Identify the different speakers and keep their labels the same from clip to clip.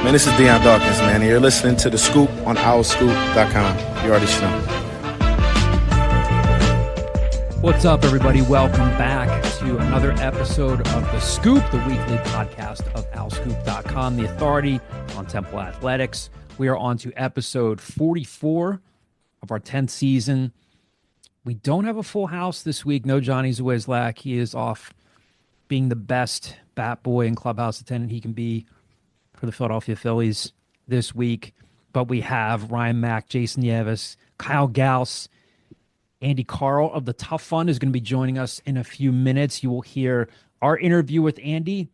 Speaker 1: Man, this is Deion Dawkins, man. And you're listening to The Scoop on OurScoop.com. You already know.
Speaker 2: What's up, everybody? Welcome back to another episode of The Scoop, the weekly podcast of OurScoop.com, the authority on Temple athletics. We are on to episode 44 of our 10th season. We don't have a full house this week. No Johnny Zwizlak. He is off being the best bat boy and clubhouse attendant he can be for the Philadelphia Phillies this week. But we have Ryan Mack, Jason Yevis, Kyle Gauss, Andy Carl of the TUFF Fund is going to be joining us in a few minutes. You will hear our interview with Andy.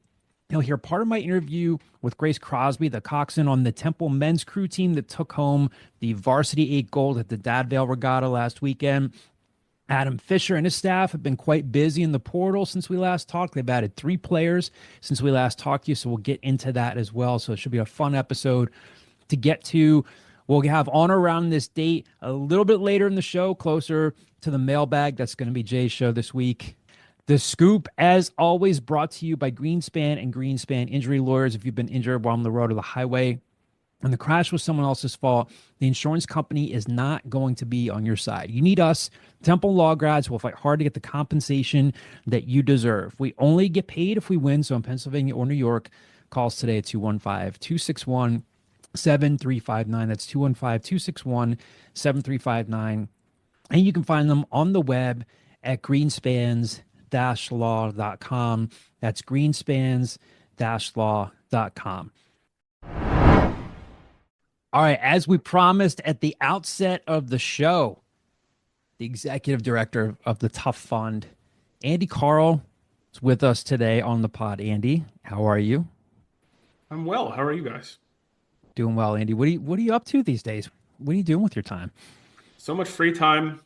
Speaker 2: You'll hear part of my interview with Grace Crosby, the coxswain on the Temple men's crew team that took home the varsity 8 gold at the Dad Vail Regatta last weekend. Adam Fisher and his staff have been quite busy in the portal since we last talked. They've added 3 players since we last talked to you, so we'll get into that as well. So it should be a fun episode to get to. We'll have on or around this date a little bit later in the show, closer to the mailbag. That's going to be Jay's show this week. The Scoop, as always, brought to you by Greenspan and Greenspan Injury Lawyers. If you've been injured while on the road or the highway and the crash was someone else's fault, the insurance company is not going to be on your side. You need us. Temple law grads will fight hard to get the compensation that you deserve. We only get paid if we win. So in Pennsylvania or New York, call us today at 215-261-7359. That's 215-261-7359. And you can find them on the web at greenspans-law.com. That's greenspans-law.com. All right, as we promised at the outset of the show, the executive director of the TUFF Fund, Andy Carl, is with us today on the pod. Andy, how are you?
Speaker 3: I'm well. How are you guys?
Speaker 2: Doing well, Andy. What are you up to these days? What are you doing with your time?
Speaker 3: So much free time.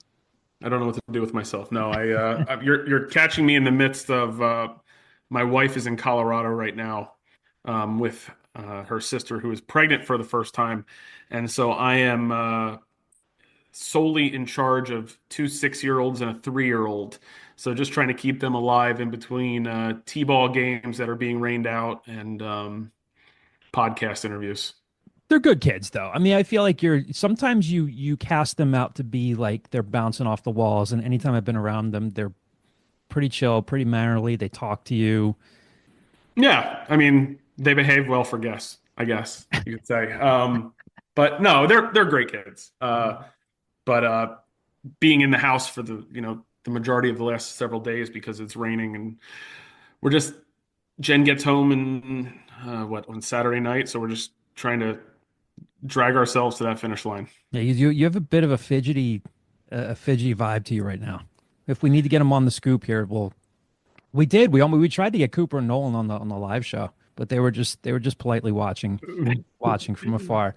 Speaker 3: I don't know what to do with myself. No, you're catching me in the midst of my wife is in Colorado right now with her sister who is pregnant for the first time. And so I am solely in charge of 2 6-year-olds and a 3-year-old. So just trying to keep them alive in between T-ball games that are being rained out and podcast interviews.
Speaker 2: They're good kids, though. I mean, I feel like sometimes you cast them out to be like they're bouncing off the walls. And anytime I've been around them, they're pretty chill, pretty mannerly. They talk to you.
Speaker 3: Yeah. I mean, they behave well for guests, I guess you could say. But no, they're great kids. But being in the house for the majority of the last several days because it's raining and Jen gets home and on Saturday night. So we're just trying to drag ourselves to that finish line.
Speaker 2: Yeah, you have a bit of a fidgety vibe to you right now. If we need to get them on the scoop here, we did. We tried to get Cooper and Nolan on the live show, but they were just politely watching from afar.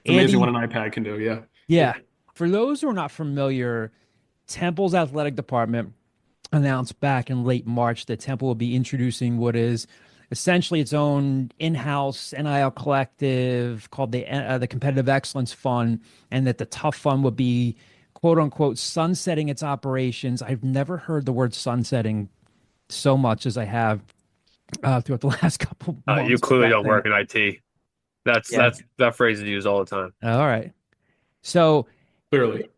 Speaker 3: It's amazing what an iPad can do. Yeah.
Speaker 2: Yeah. For those who are not familiar, Temple's athletic department announced back in late March that Temple will be introducing what is essentially its own in-house NIL collective called the Competitive Excellence Fund, and that the TUFF Fund would be, quote unquote, sunsetting its operations. I've never heard the word sunsetting so much as I have throughout the last couple months.
Speaker 4: You clearly don't work in IT. That phrase is used all the time.
Speaker 2: All right. So
Speaker 3: clearly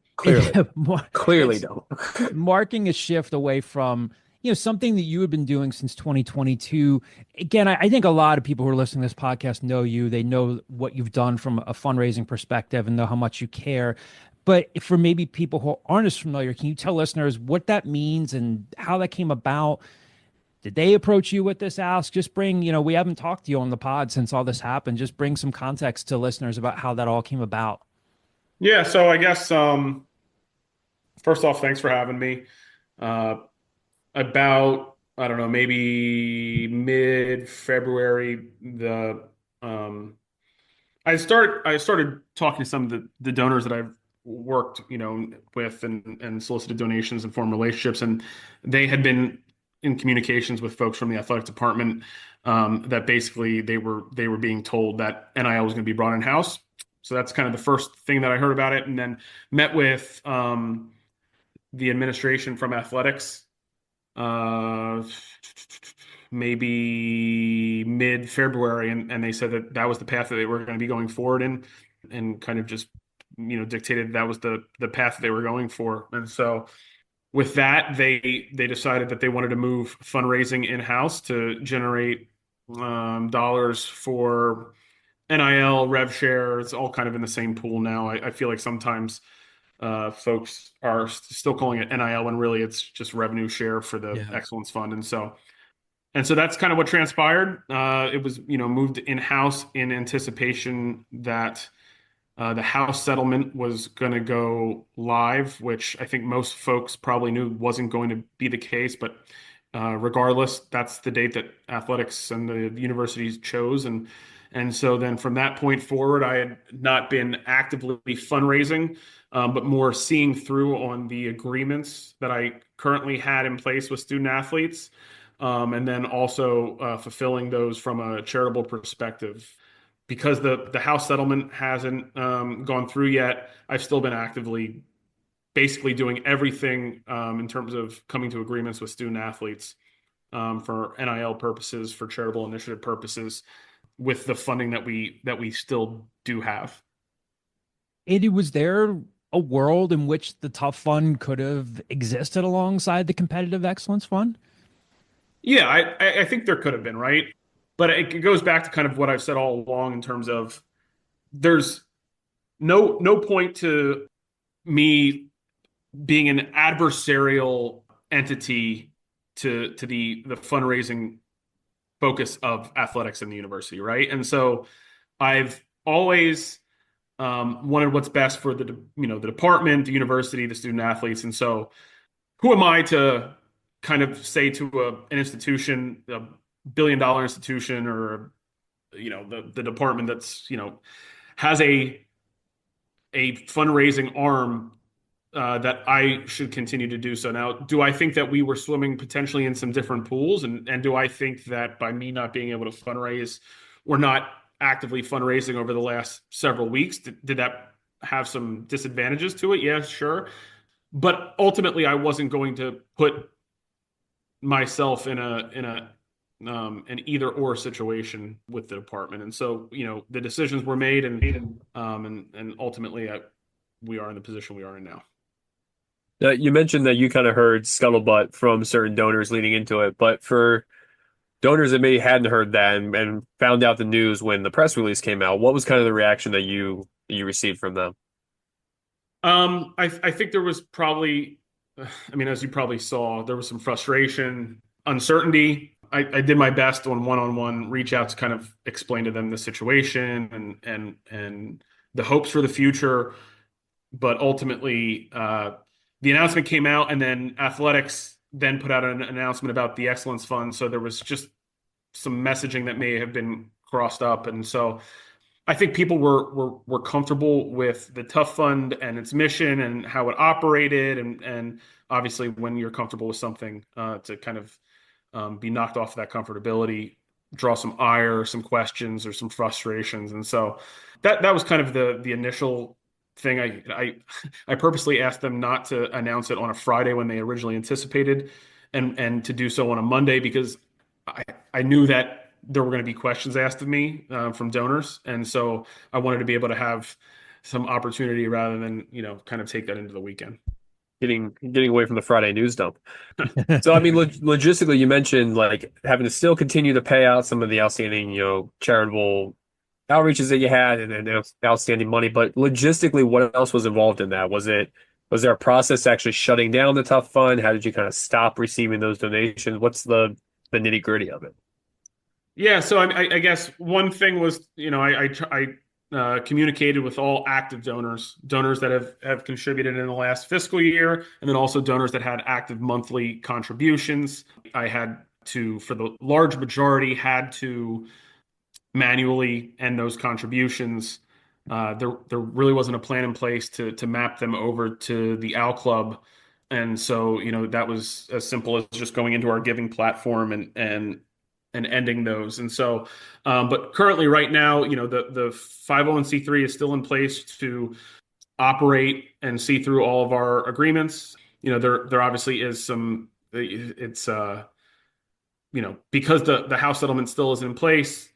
Speaker 4: don't.
Speaker 2: Marking a shift away from something that you have been doing since 2022. Again, I think a lot of people who are listening to this podcast know you. They know what you've done from a fundraising perspective and know how much you care. But for maybe people who aren't as familiar, can you tell listeners what that means and how that came about? Did they approach you with this ask? Just bring, we haven't talked to you on the pod since all this happened. Just bring some context to listeners about how that all came about.
Speaker 3: Yeah. So I guess, first off, thanks for having me. About, I don't know, maybe mid-February, I started talking to some of the donors that I've worked, with and solicited donations and formed relationships. And they had been in communications with folks from the athletic department that basically they were being told that NIL was going to be brought in-house. So that's kind of the first thing that I heard about it, and then met with the administration from athletics maybe mid-February, and they said that that was the path that they were going to be going forward in, and kind of just dictated that was the path that they were going for. And so with that, they decided that they wanted to move fundraising in-house to generate dollars for NIL, rev share. It's all kind of in the same pool now. I feel like sometimes folks are still calling it NIL when really it's just revenue share for the Excellence Fund. And so that's kind of what transpired. It was, moved in-house in anticipation that the House settlement was going to go live, which I think most folks probably knew wasn't going to be the case. But regardless, that's the date that athletics and the universities chose. And so then from that point forward, I had not been actively fundraising, but more seeing through on the agreements that I currently had in place with student athletes, and then also fulfilling those from a charitable perspective. Because the House settlement hasn't gone through yet, I've still been actively basically doing everything in terms of coming to agreements with student athletes for NIL purposes, for charitable initiative purposes, with the funding that we still do have.
Speaker 2: Andy, was there a world in which the TUFF Fund could have existed alongside the Competitive Excellence Fund?
Speaker 3: Yeah, I think there could have been, right? But it goes back to kind of what I've said all along in terms of there's no point to me being an adversarial entity to the fundraising focus of athletics in the university, right? And so I've always wanted what's best for the department, the university, the student athletes. And so who am I to kind of say to an institution, a billion-dollar institution, or the department that's has a fundraising arm, that I should continue to do so. Now, do I think that we were swimming potentially in some different pools? And do I think that by me not being able to fundraise, we're not actively fundraising over the last several weeks? Did that have some disadvantages to it? Yeah, sure. But ultimately, I wasn't going to put myself in an either or situation with the department. And so, the decisions were made, and ultimately we are in the position we are in now.
Speaker 4: You mentioned that you kind of heard scuttlebutt from certain donors leading into it, but for donors that maybe hadn't heard that and found out the news when the press release came out, what was kind of the reaction that you received from them?
Speaker 3: I think there was probably, as you probably saw, there was some frustration, uncertainty. I did my best on one-on-one reach out to kind of explain to them the situation and the hopes for the future. But ultimately, the announcement came out, and then athletics then put out an announcement about the Excellence Fund. So there was just some messaging that may have been crossed up. And so I think people were comfortable with the TUFF Fund and its mission and how it operated. And obviously, when you're comfortable with something, to kind of be knocked off that comfortability, draw some ire, some questions, or some frustrations. And so that was kind of the initial thing. I purposely asked them not to announce it on a Friday when they originally anticipated, and to do so on a Monday, because I knew that there were going to be questions asked of me from donors, and so I wanted to be able to have some opportunity rather than kind of take that into the weekend.
Speaker 4: Getting away from the Friday news dump. So logistically, you mentioned like having to still continue to pay out some of the outstanding charitable outreaches that you had and outstanding money, but logistically, what else was involved in that? Was there a process actually shutting down the TUFF Fund? How did you kind of stop receiving those donations? What's the nitty gritty of it?
Speaker 3: Yeah, so I guess one thing was, I communicated with all active donors that have contributed in the last fiscal year, and then also donors that had active monthly contributions. I had to, for the large majority, had to manually end those contributions. There really wasn't a plan in place to map them over to the Owl Club. And so, that was as simple as just going into our giving platform and ending those. And so, but currently right now, the 501c3 is still in place to operate and see through all of our agreements. There obviously is some, because the house settlement still isn't in place,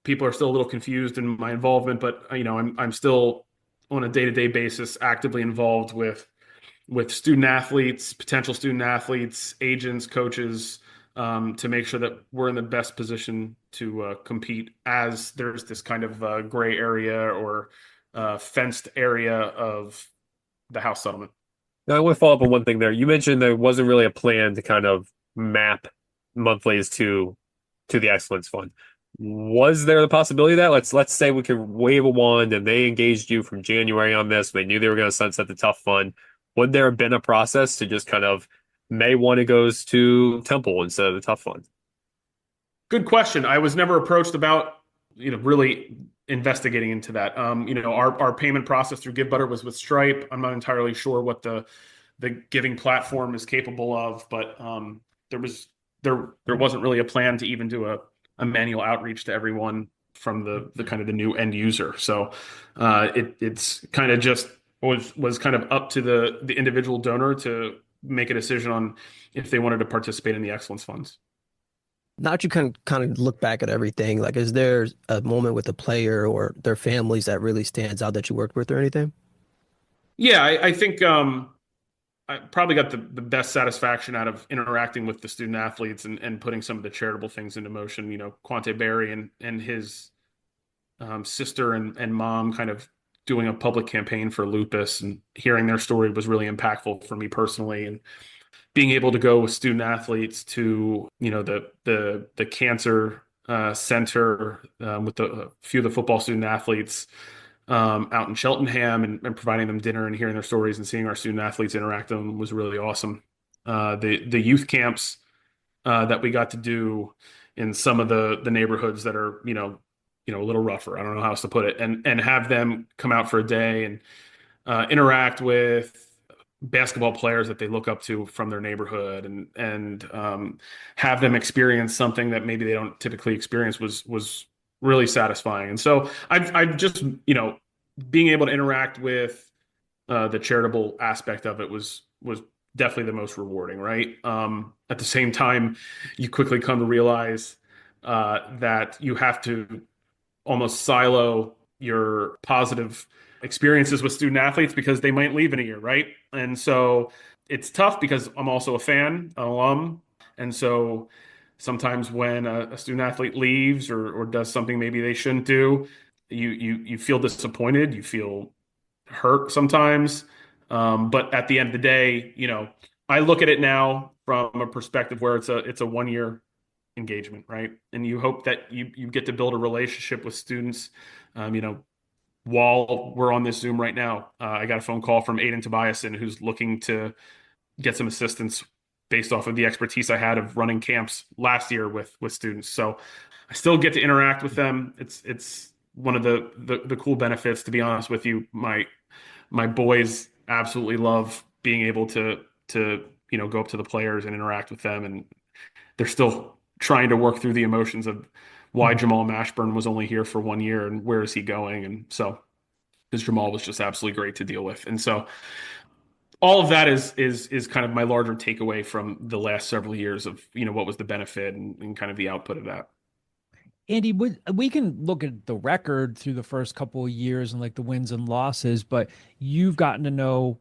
Speaker 3: people are still a little confused in my involvement, but I'm still on a day-to-day basis actively involved with student athletes, potential student athletes, agents, coaches, to make sure that we're in the best position to compete as there's this kind of gray area or fenced area of the house settlement.
Speaker 4: Now, I want to follow up on one thing there. You mentioned there wasn't really a plan to kind of map monthlies to the Excellence Fund. Was there the possibility of that? Let's say we could wave a wand and they engaged you from January on this. They knew they were going to sunset the TUFF Fund. Would there have been a process to just kind of May 1 it goes to Temple instead of the TUFF Fund?
Speaker 3: Good question. I was never approached about, really investigating into that. Our payment process through GiveButter was with Stripe. I'm not entirely sure what the giving platform is capable of, but there wasn't really a plan to even do a manual outreach to everyone from the kind of the new end user. So it's kind of just was kind of up to the individual donor to make a decision on if they wanted to participate in the excellence funds.
Speaker 5: Now that you can kind of look back at everything, like, is there a moment with a player or their families that really stands out that you worked with or anything?
Speaker 3: Yeah, I think I probably got the best satisfaction out of interacting with the student athletes and putting some of the charitable things into motion. Quante Barry and his sister and mom kind of doing a public campaign for lupus, and hearing their story was really impactful for me personally. And being able to go with student athletes to the cancer center with a few of the football student athletes out in Cheltenham, and providing them dinner and hearing their stories and seeing our student athletes interact with them was really awesome. The youth camps that we got to do in some of the neighborhoods that are a little rougher, I don't know how else to put it, and have them come out for a day and interact with basketball players that they look up to from their neighborhood, and have them experience something that maybe they don't typically experience was really satisfying. And so I've just, being able to interact with the charitable aspect of it was definitely the most rewarding, right? At the same time, you quickly come to realize that you have to almost silo your positive experiences with student athletes because they might leave in a year, right? And so it's tough because I'm also a fan, an alum. And so sometimes when a student athlete leaves or does something maybe they shouldn't do, you feel disappointed, you feel hurt sometimes. But at the end of the day, I look at it now from a perspective where it's a 1 year engagement, right? And you hope that you get to build a relationship with students. While we're on this Zoom right now, I got a phone call from Aiden Tobiasen, who's looking to get some assistance based off of the expertise I had of running camps last year with students. So I still get to interact with them. It's one of the cool benefits, to be honest with you. My boys absolutely love being able to go up to the players and interact with them, and they're still trying to work through the emotions of why Jamal Mashburn was only here for 1 year and where is he going. And so, because Jamal was just absolutely great to deal with. And so all of that is kind of my larger takeaway from the last several years of, what was the benefit and kind of the output of that.
Speaker 2: Andy, we can look at the record through the first couple of years and like the wins and losses, but you've gotten to know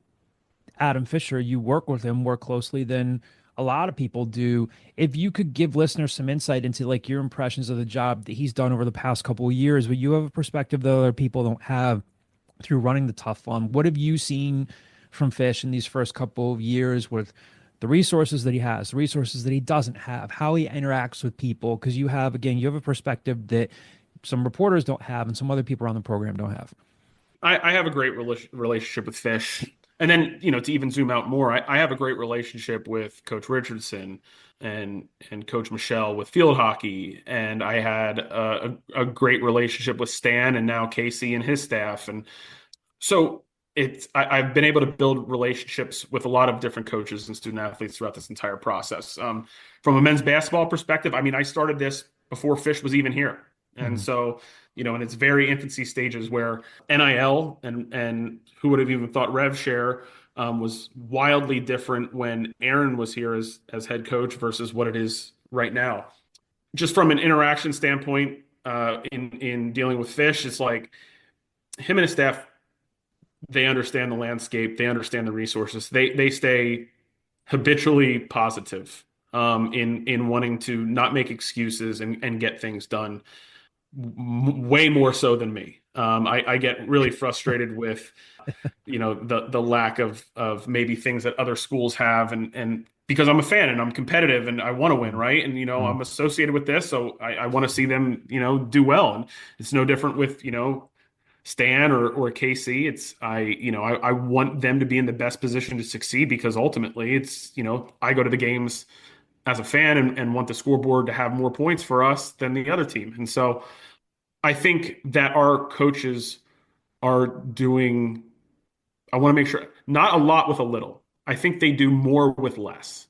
Speaker 2: Adam Fisher. You work with him more closely than a lot of people do. If you could give listeners some insight into like your impressions of the job that he's done over the past couple of years, but you have a perspective that other people don't have through running the TUFF Fund. What have you seen from Fish in these first couple of years with the resources that he has, the resources that he doesn't have, how he interacts with people? Because you have a perspective that some reporters don't have and some other people around the program don't have.
Speaker 3: I have a great relationship with Fish. And then, to even zoom out more, I have a great relationship with Coach Richardson and Coach Michelle with field hockey. And I had a great relationship with Stan and now Casey and his staff. And so I've been able to build relationships with a lot of different coaches and student athletes throughout this entire process. From a men's basketball perspective, I started this before Fish was even here. And so, in its very infancy stages where NIL and who would have even thought rev share was wildly different when Aaron was here as head coach versus what it is right now. Just from an interaction standpoint, in dealing with Fish, it's like him and his staff, they understand the landscape, they understand the resources. They stay habitually positive, in wanting to not make excuses and get things done, way more so than me. I get really frustrated with, the lack of maybe things that other schools have, and because I'm a fan and I'm competitive and I want to win, right? And I'm associated with this, so I want to see them, do well. And it's no different with, Stan or KC. I want them to be in the best position to succeed, because ultimately it's, I go to the games as a fan and want the scoreboard to have more points for us than the other team. And so I think that our coaches are doing, I want to make sure, not a lot with a little. I think they do more with less.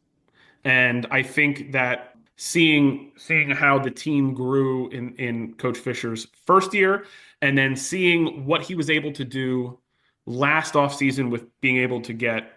Speaker 3: And I think that seeing how the team grew in Coach Fisher's first year, and then seeing what he was able to do last offseason with being able to get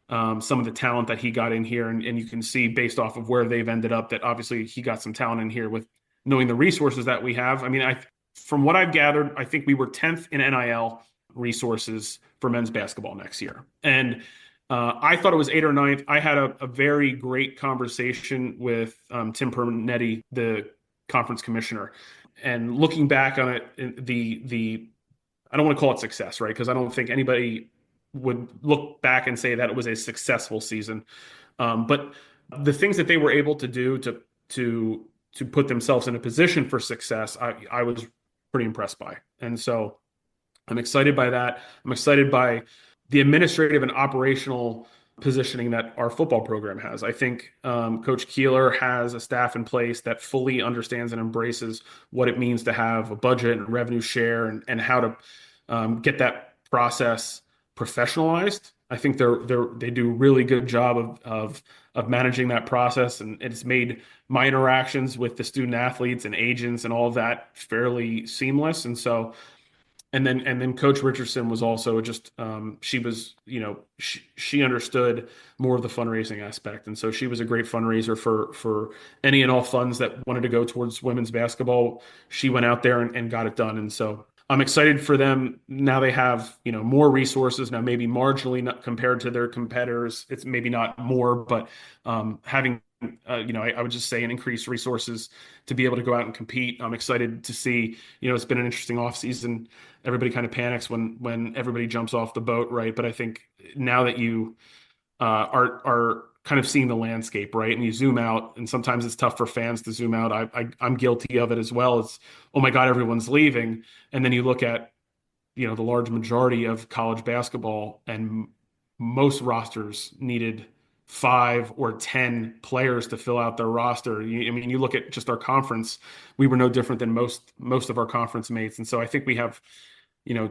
Speaker 3: some of the talent that he got in here. And you can see based off of where they've ended up that obviously he got some talent in here with knowing the resources that we have. I mean, from what I've gathered, I think we were 10th in NIL resources for men's basketball next year. And I thought it was 8th or 9th. I had a very great conversation with Tim Pernetti, the conference commissioner. And looking back on it, the I don't want to call it success, right? Because I don't think anybody would look back and say that it was a successful season. But the things that they were able to do to put themselves in a position for success, I was pretty impressed by. And so I'm excited by that. I'm excited by the administrative and operational positioning that our football program has. I think Coach Keeler has a staff in place that fully understands and embraces what it means to have a budget and revenue share, and how to get that process professionalized. I think they do a really good job of managing that process, and it's made my interactions with the student athletes and agents and all of that fairly seamless. And so, and then Coach Richardson was also just she was, she understood more of the fundraising aspect, and so she was a great fundraiser for any and all funds that wanted to go towards women's basketball. She went out there and got it done, and so I'm excited for them. Now they have, more resources now, maybe marginally not compared to their competitors. It's maybe not more, but having, I would just say an increased resources to be able to go out and compete. I'm excited to see, it's been an interesting offseason. Everybody kind of panics when everybody jumps off the boat, right? But I think now that you are kind of seeing the landscape, right? And you zoom out, and sometimes it's tough for fans to zoom out. I'm guilty of it as well. It's, oh my God, everyone's leaving. And then you look at, the large majority of college basketball, and most rosters needed 5 or 10 players to fill out their roster. You look at just our conference, we were no different than most of our conference mates. And so I think we have,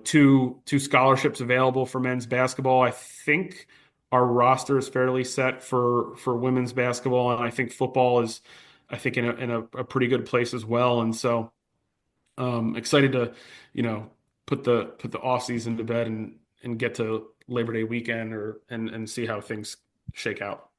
Speaker 3: two scholarships available for men's basketball. I think our roster is fairly set for women's basketball, and I think football is, I think, in a pretty good place as well. And so, excited to, put the off season to bed and get to Labor Day weekend and see how things shake out.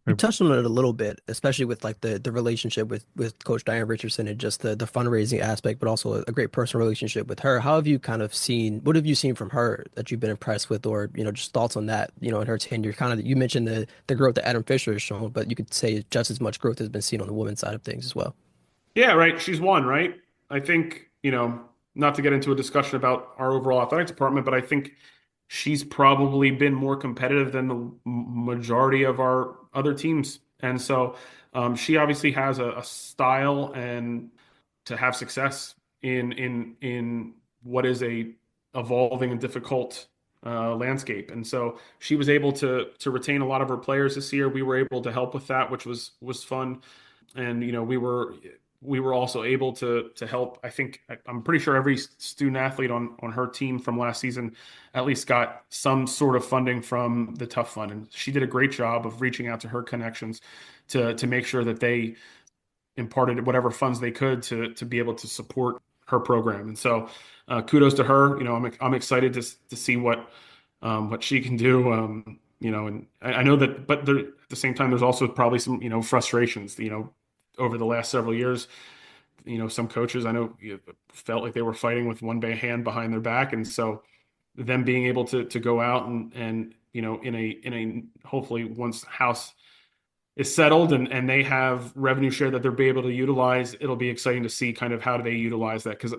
Speaker 5: You touched on it a little bit, especially with like the relationship with Coach Diane Richardson and just the fundraising aspect, but also a great personal relationship with her. How have you kind of seen, what have you seen from her that you've been impressed with, or, just thoughts on that, in her tenure? Kind of, you mentioned the growth that Adam Fisher has shown, but you could say just as much growth has been seen on the women's side of things as well.
Speaker 3: Yeah, right. She's one, right? I think, not to get into a discussion about our overall athletics department, but I think she's probably been more competitive than the majority of our other teams. And so she obviously has a style and to have success in what is a evolving and difficult landscape. And so she was able to retain a lot of her players this year. We were able to help with that, which was fun. And, we were also able to help. I'm pretty sure every student athlete on her team from last season at least got some sort of funding from the TUFF Fund. And she did a great job of reaching out to her connections to make sure that they imparted whatever funds they could to be able to support her program. And so kudos to her. I'm excited to see what she can do. And I know that, but there, at the same time, there's also probably some, frustrations, over the last several years. Some coaches I know felt like they were fighting with one hand behind their back. And so them being able to go out and, in a hopefully once house is settled and they have revenue share that they'll be able to utilize, it'll be exciting to see kind of how do they utilize that. Because,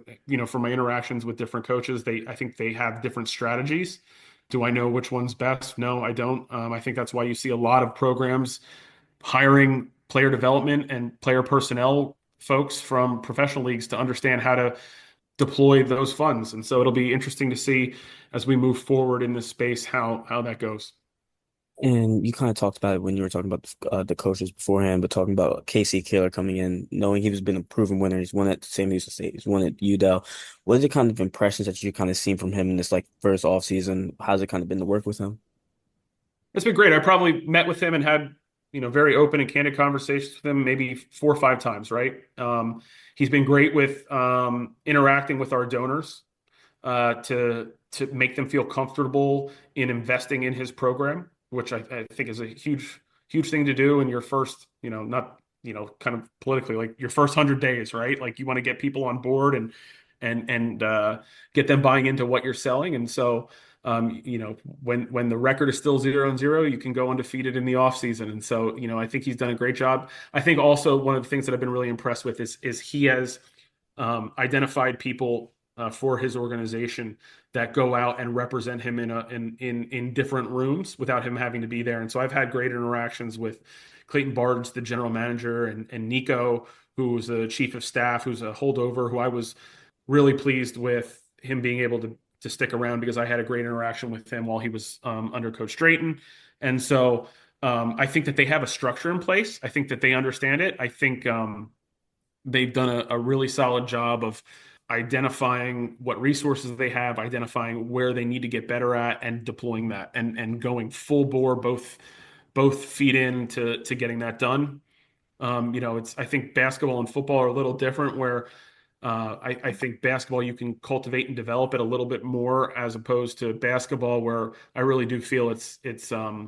Speaker 3: from my interactions with different coaches, I think they have different strategies. Do I know which one's best? No, I don't. I think that's why you see a lot of programs hiring player development and player personnel folks from professional leagues to understand how to deploy those funds. And so it'll be interesting to see as we move forward in this space how that goes.
Speaker 6: And you kind of talked about it when you were talking about the coaches beforehand, but talking about Casey Kaler coming in, knowing he's been a proven winner. He's won at San Diego State. He's won at UDEL. What are the kind of impressions that you kind of seen from him in this like first off season? How's it kind of been to work with him?
Speaker 3: It's been great. I probably met with him and had, very open and candid conversations with him maybe 4 or 5 times, right? He's been great with interacting with our donors to make them feel comfortable in investing in his program, which I think is a huge thing to do in your first, not, kind of politically, like your first 100 days, right? Like you want to get people on board and get them buying into what you're selling. And so, when the record is still 0-0, you can go undefeated in the off season. And so, I think he's done a great job. I think also one of the things that I've been really impressed with is he has identified people for his organization that go out and represent him in different rooms without him having to be there. And so I've had great interactions with Clayton Bard's the general manager, and Nico, who's the chief of staff, who's a holdover, who I was really pleased with him being able to stick around because I had a great interaction with him while he was under Coach Drayton. And so I think that they have a structure in place. I think that they understand it. I think they've done a really solid job of identifying what resources they have, identifying where they need to get better at, and deploying that and going full bore, both feet in to getting that done. I think basketball and football are a little different where I think basketball, you can cultivate and develop it a little bit more as opposed to basketball, where I really do feel it's a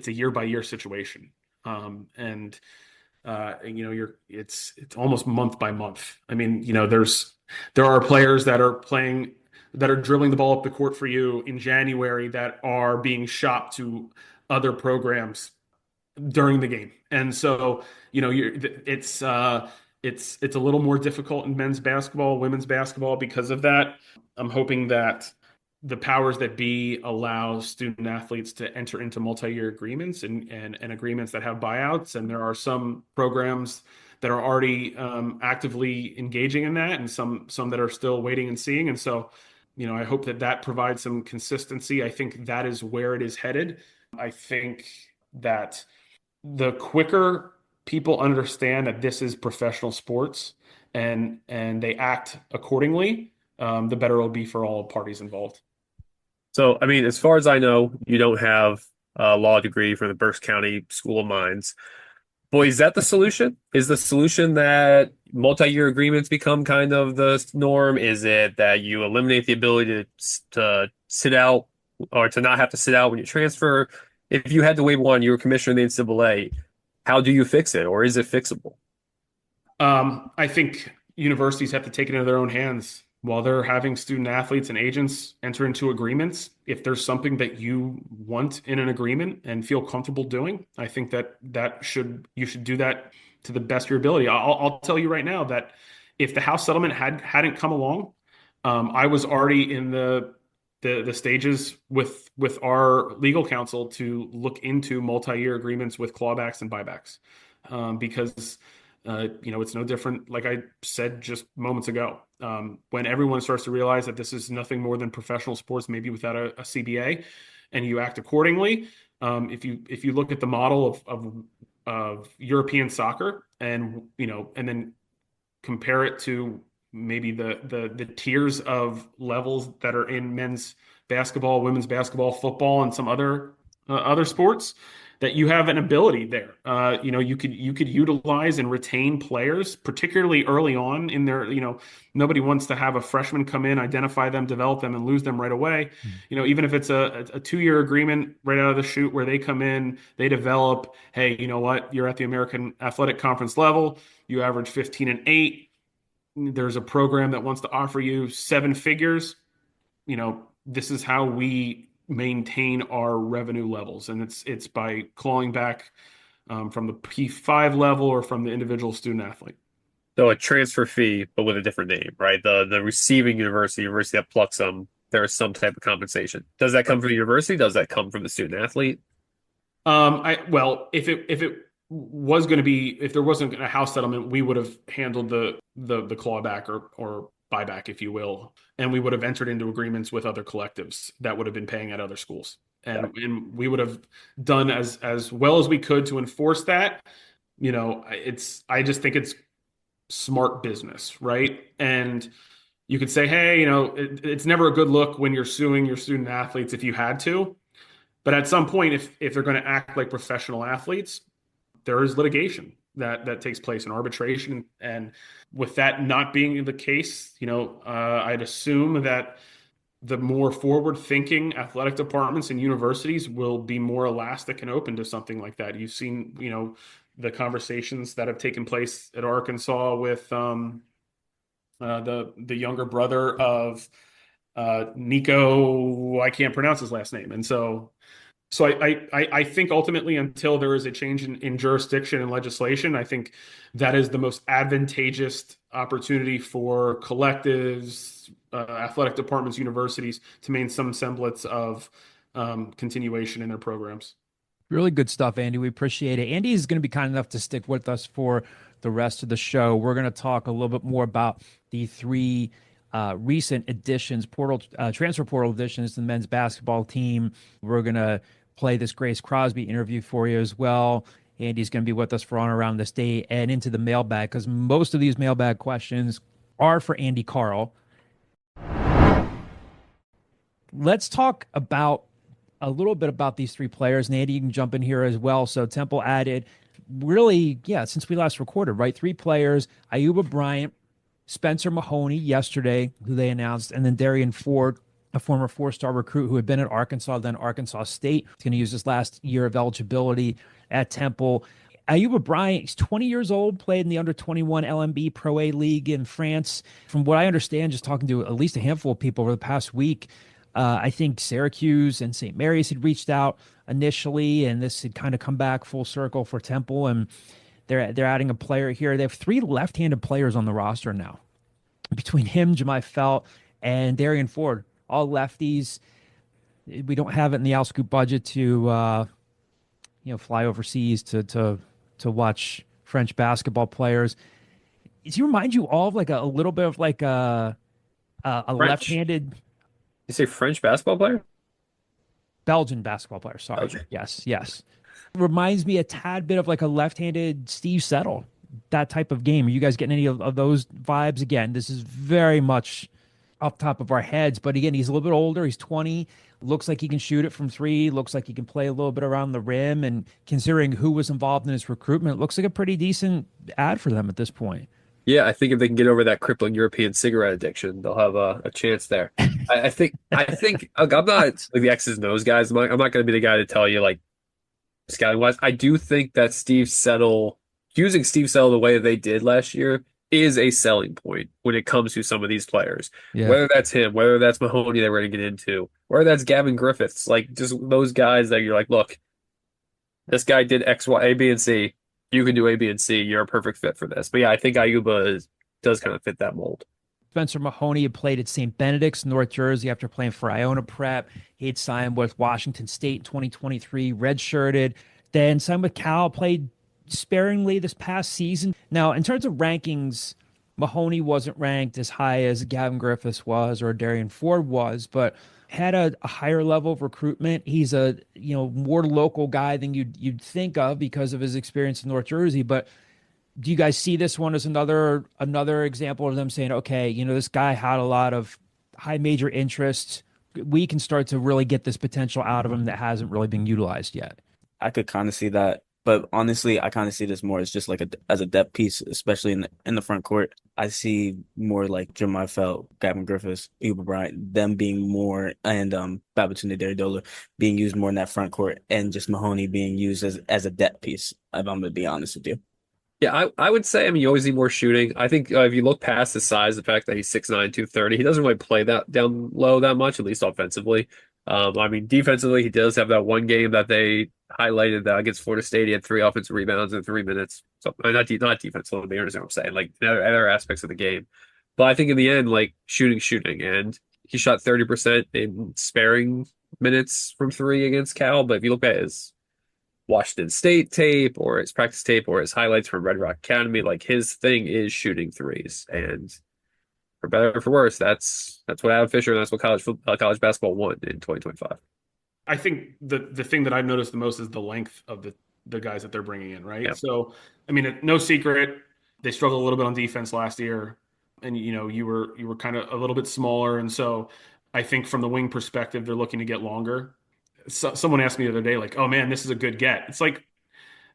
Speaker 3: year by year situation. It's almost month by month. I mean, there are players that are dribbling the ball up the court for you in January that are being shopped to other programs during the game. And so, it's a little more difficult in men's basketball, women's basketball because of that. I'm hoping that the powers that be allow student athletes to enter into multi-year agreements and agreements that have buyouts. And there are some programs that are already actively engaging in that, and some that are still waiting and seeing. And so, I hope that provides some consistency. I think that is where it is headed. I think that the quicker people understand that this is professional sports and they act accordingly, the better it'll be for all parties involved.
Speaker 4: So, I mean, as far as I know, you don't have a law degree from the Berks County School of Mines. Boy, is that the solution? Is the solution that multi-year agreements become kind of the norm? Is it that you eliminate the ability to sit out or to not have to sit out when you transfer? If you had to waive one, you were commissioner of the NCAA, how do you fix it, or is it fixable?
Speaker 3: I think universities have to take it into their own hands while they're having student athletes and agents enter into agreements. If there's something that you want in an agreement and feel comfortable doing, I think that you should do that to the best of your ability. I'll tell you right now that if the House settlement hadn't come along, I was already in the stages with our legal counsel to look into multi-year agreements with clawbacks and buybacks, because it's no different. Like I said just moments ago, when everyone starts to realize that this is nothing more than professional sports, maybe without a CBA, and you act accordingly. If you look at the model of European soccer and then compare it to maybe the tiers of levels that are in men's basketball, women's basketball, football, and some other sports, that you have an ability there. You could utilize and retain players, particularly early on in their, nobody wants to have a freshman come in, identify them, develop them, and lose them right away. Even if it's a 2-year agreement right out of the chute where they come in, they develop, hey, you know what? You're at the American Athletic Conference level. You average 15-8. There's a program that wants to offer you 7 figures. This is how we maintain our revenue levels, and it's by clawing back from the P5 level or from the individual student athlete.
Speaker 4: So a transfer fee, but with a different name, right? The receiving university that plucks them, there is some type of compensation. Does that come from the university? Does that come from the student athlete?
Speaker 3: If there wasn't a house settlement, we would have handled the clawback or buyback, if you will, and we would have entered into agreements with other collectives that would have been paying at other schools, and we would have done as well as we could to enforce that. I just think it's smart business, right? And you could say, hey, it's never a good look when you're suing your student athletes if you had to, but at some point, if they're going to act like professional athletes, there is litigation that takes place in arbitration. And with that not being the case, I'd assume that the more forward-thinking athletic departments and universities will be more elastic and open to something like that. You've seen, the conversations that have taken place at Arkansas with the younger brother of Nico. I can't pronounce his last name, and so I think ultimately, until there is a change in jurisdiction and legislation, I think that is the most advantageous opportunity for collectives, athletic departments, universities to maintain some semblance of continuation in their programs.
Speaker 2: Really good stuff, Andy. We appreciate it. Andy is going to be kind enough to stick with us for the rest of the show. We're going to talk a little bit more about the 3 recent additions, transfer portal additions to the men's basketball team. We're going to play this Grace Crosby interview for you as well. Andy's going to be with us for on around this day and into the mailbag, because most of these mailbag questions are for Andy Carl. Let's talk about a little bit about these 3 players. And Andy, you can jump in here as well. So Temple added, really, since we last recorded, right? 3 players: Ayuba Bryant, Spencer Mahoney yesterday, who they announced, and then Derrian Ford, a former 4-star recruit who had been at Arkansas, then Arkansas State. He's going to use his last year of eligibility at Temple. Ayuba Bryant, he's 20 years old, played in the under-21 LMB Pro A League in France. From what I understand, just talking to at least a handful of people over the past week, I think Syracuse and St. Mary's had reached out initially, and this had kind of come back full circle for Temple, and they're adding a player here. They have 3 left-handed players on the roster now, between him, Jemai Felt, and Derrian Ford, all lefties. We don't have it in the Scoop budget to fly overseas to watch French basketball players. Does he remind you all of like a little bit of like a left-handed?
Speaker 4: You say French basketball player?
Speaker 2: Belgian basketball player. Sorry.
Speaker 4: Okay.
Speaker 2: Yes. Reminds me a tad bit of like a left-handed Steve Settle, that type of game. Are you guys getting any of those vibes? Again, this is very much off the top of our heads, but again, he's a little bit older. He's 20. Looks like he can shoot it from 3. Looks like he can play a little bit around the rim. And considering who was involved in his recruitment, it looks like a pretty decent ad for them at this point.
Speaker 4: Yeah, I think if they can get over that crippling European cigarette addiction, they'll have a chance there. I think look, I'm not like the X's and O's guys. I'm not going to be the guy to tell you like scouting wise. I do think that using Steve Settle the way that they did last year is a selling point when it comes to some of these players. Yeah. Whether that's him, whether that's Mahoney that we're going to get into, whether that's Gavin Griffiths, like just those guys that you're like, look, this guy did X, Y, A, B, and C. You can do A, B, and C. You're a perfect fit for this. But yeah, I think Ayuba does kind of fit that mold.
Speaker 2: Spencer Mahoney had played at St. Benedict's, North Jersey, after playing for Iona Prep. He had signed with Washington State in 2023, redshirted. Then signed with Cal, played sparingly this past season. Now, in terms of rankings, Mahoney wasn't ranked as high as Gavin Griffiths was or Derrian Ford was, but had a higher level of recruitment. He's a more local guy than you'd think of because of his experience in North Jersey. But do you guys see this one as another example of them saying, okay, this guy had a lot of high major interests. We can start to really get this potential out of him that hasn't really been utilized yet?
Speaker 6: I could kind of see that. But honestly, I kind of see this more as just like as a depth piece, especially in the front court. I see more like Jeremiah Felt, Gavin Griffiths, Uber Bryant, them being more, and Babatunde Deridola being used more in that front court, and just Mahoney being used as a depth piece. If I'm gonna be honest with you.
Speaker 4: Yeah, I would say, I mean, you always need more shooting. I think if you look past his size, the fact that he's 6'9", 230, he doesn't really play that down low that much, at least offensively. I mean, defensively, he does have that one game that they highlighted that against Florida State. He had 3 offensive rebounds in 3 minutes. So, not defensively, you understand what I'm saying, like other aspects of the game. But I think in the end, like shooting, and he shot 30% in sparing minutes from three against Cal. But if you look at his Washington State tape or his practice tape or his highlights from Red Rock Academy, like his thing is shooting threes. And for better or for worse, that's what Adam Fisher and that's what college basketball won in 2025.
Speaker 3: I think the thing that I've noticed the most is the length of the guys that they're bringing in, right?
Speaker 4: Yeah.
Speaker 3: So, I mean, no secret, they struggled a little bit on defense last year, and you were kind of a little bit smaller, and so I think from the wing perspective, they're looking to get longer. Someone asked me the other day, like, "Oh man, this is a good get." It's like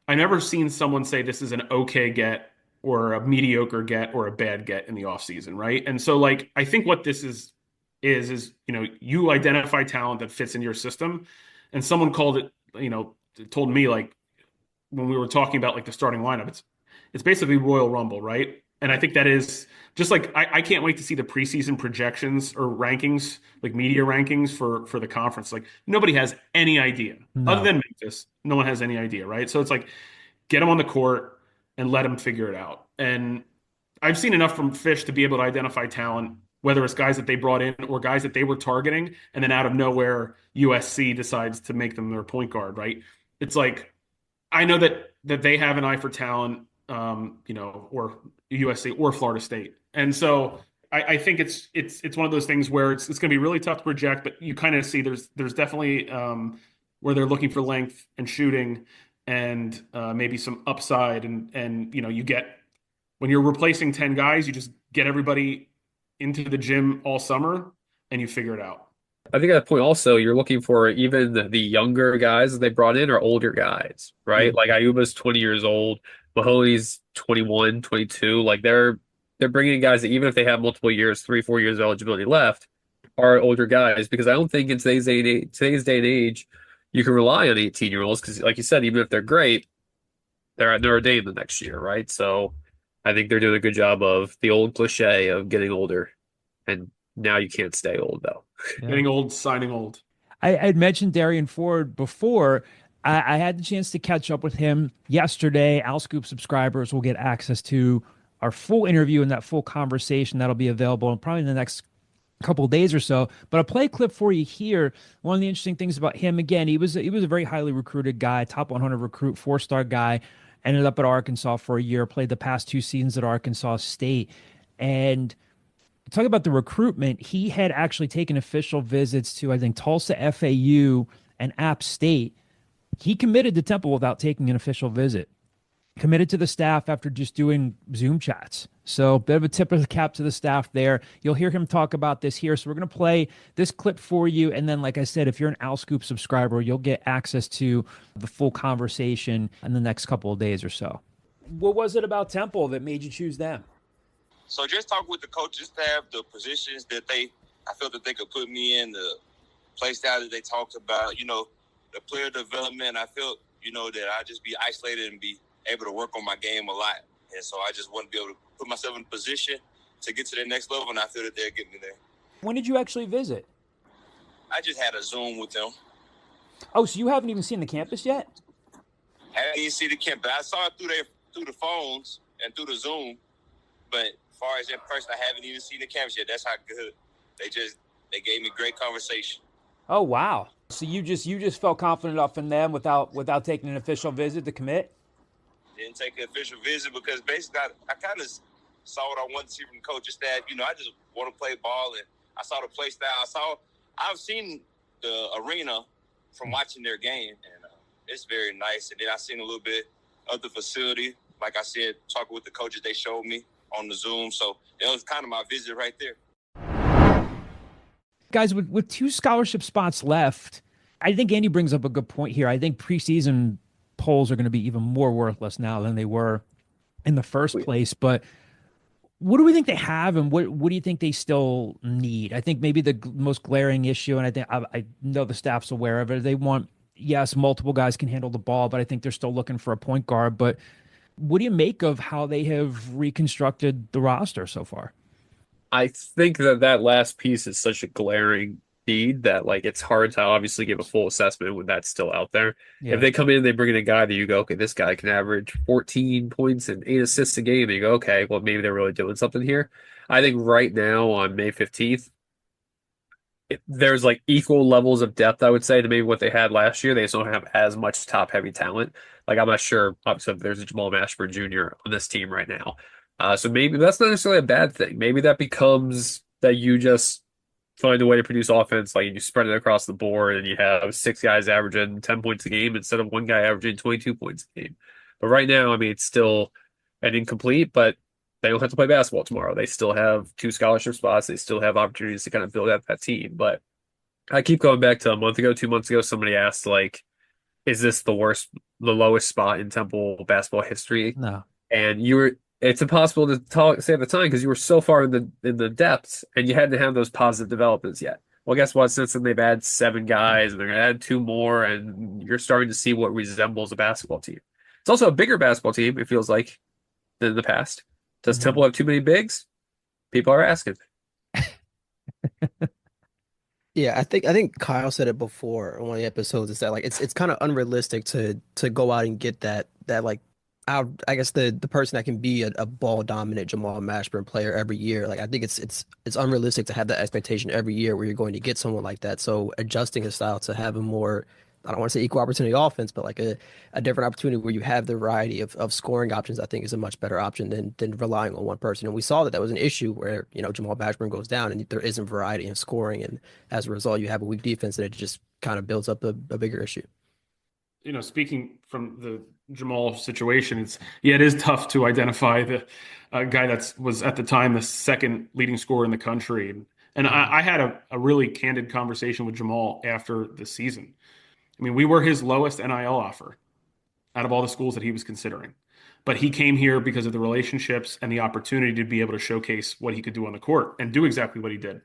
Speaker 3: I never seen someone say this is an okay get or a mediocre get or a bad get in the offseason, right? And so, like, I think what this is you identify talent that fits in your system, and someone called it, told me, like, when we were talking about like the starting lineup, it's basically Royal Rumble, right? And I think that is just like I can't wait to see the preseason projections or rankings, like media rankings for the conference. Like nobody has any idea other than Memphis. No one has any idea, right? So it's like get them on the court and let them figure it out. And I've seen enough from Fish to be able to identify talent, whether it's guys that they brought in or guys that they were targeting, and then out of nowhere USC decides to make them their point guard, right? It's like I know that they have an eye for talent, or USC or Florida State, and so I think it's one of those things where it's going to be really tough to project, but you kind of see there's definitely where they're looking for length and shooting, and maybe some upside, and you get when you're replacing 10 guys, you just get everybody into the gym all summer and you figure it out.
Speaker 4: I think at that point also you're looking for even the younger guys that they brought in are older guys, right?
Speaker 3: Mm-hmm.
Speaker 4: Like Ayuba's 20 years old, Mahoney's 21, 22. Like they're bringing in guys that even if they have multiple years, 3, 4 years of eligibility left, are older guys because I don't think in today's day and age you can rely on 18-year-olds because, like you said, even if they're great, they're at Notre Dame the next year, right? So I think they're doing a good job of the old cliche of getting older, and now you can't stay old though.
Speaker 2: Yeah.
Speaker 3: Getting old, signing old.
Speaker 2: I had mentioned Derrian Ford before. I had the chance to catch up with him yesterday. Al Scoop subscribers will get access to our full interview and that full conversation that'll be available probably in the next couple of days or so. But I'll play a clip for you here. One of the interesting things about him, again, he was a very highly recruited guy, top 100 recruit, 4-star guy, ended up at Arkansas for a year, played the past 2 seasons at Arkansas State. And talk about the recruitment, he had actually taken official visits to, I think, Tulsa FAU and App State. He committed to Temple without taking an official visit. Committed to the staff after just doing Zoom chats. So a bit of a tip of the cap to the staff there. You'll hear him talk about this here. So we're going to play this clip for you. And then, like I said, if you're an Al Scoop subscriber, you'll get access to the full conversation in the next couple of days or so. What was it about Temple that made you choose them?
Speaker 7: So just talk with the coaching staff, the positions that I felt that they could put me in, the play style that they talked about, the player development. I felt, that I'd just be isolated and be able to work on my game a lot. And so I just want to be able to put myself in a position to get to the next level, and I feel that they'll get me there.
Speaker 2: When did you actually visit?
Speaker 7: I just had a Zoom with them.
Speaker 2: Oh, so you haven't even seen the campus yet?
Speaker 7: I didn't even see the campus. I saw it through the phones and through the Zoom, but as far as in person, I haven't even seen the campus yet. That's how good. They gave me great conversation.
Speaker 2: Oh, wow. So you just felt confident enough in them without taking an official visit to commit?
Speaker 7: Didn't take an official visit because basically I kind of saw what I wanted to see from the coaching staff. I just want to play ball, and I saw the play style. I've seen the arena from watching their game, and it's very nice. And then I seen a little bit of the facility. Like I said, talking with the coaches, they showed me on the Zoom. So it was kind of my visit right there.
Speaker 2: Guys, with 2 scholarship spots left, I think Andy brings up a good point here. I think preseason polls are going to be even more worthless now than they were in the first place. But what do we think they have, and what do you think they still need? I think maybe the most glaring issue, and I think I know the staff's aware of it. They want, yes, multiple guys can handle the ball, but I think they're still looking for a point guard. But what do you make of how they have reconstructed the roster so far?
Speaker 4: I think that last piece is such a glaring need that like it's hard to obviously give a full assessment when that's still out there. If
Speaker 2: Yeah.
Speaker 4: they come in and they bring in a guy that you go, okay, this guy can average 14 points and 8 assists a game, and you go, okay, well maybe they're really doing something here. I think right now on May 15th, there's like equal levels of depth, I would say, to maybe what they had last year. They just don't have as much top heavy talent. Like I'm not sure, obviously, if there's a Jamal Mashburn Jr. on this team right now. So maybe that's not necessarily a bad thing. Maybe that becomes that you just find a way to produce offense, like you spread it across the board and you have 6 guys averaging 10 points a game instead of one guy averaging 22 points a game. But right now, I mean, it's still an incomplete, but they don't have to play basketball tomorrow. They still have 2 scholarship spots. They still have opportunities to kind of build out that team. But I keep going back to a month ago, 2 months ago, somebody asked, like, is this the lowest spot in Temple basketball history?
Speaker 2: No.
Speaker 4: And it's impossible to say at the time because you were so far in the depths and you hadn't had those positive developments yet. Well, guess what? Since then, they've added 7 guys and they're going to add 2 more, and you're starting to see what resembles a basketball team. It's also a bigger basketball team, it feels like, than in the past. Does Temple have too many bigs? People are asking.
Speaker 5: Yeah, I think Kyle said it before on one of the episodes, is that like it's kind of unrealistic to go out and get that like I guess the person that can be a ball dominant Jamal Mashburn player every year. Like I think it's unrealistic to have that expectation every year where you're going to get someone like that. So adjusting his style to have a more, I don't want to say equal opportunity offense, but like a different opportunity where you have the variety of scoring options, I think is a much better option than relying on one person. And we saw that was an issue where, Jamal Mashburn goes down and there isn't variety in scoring. And as a result, you have a weak defense and it just kind of builds up a bigger issue.
Speaker 3: Speaking from the Jamal situation, it is tough to identify the guy that was at the time the second leading scorer in the country. And I had a really candid conversation with Jamal after the season. I mean, we were his lowest NIL offer out of all the schools that he was considering. But he came here because of the relationships and the opportunity to be able to showcase what he could do on the court and do exactly what he did.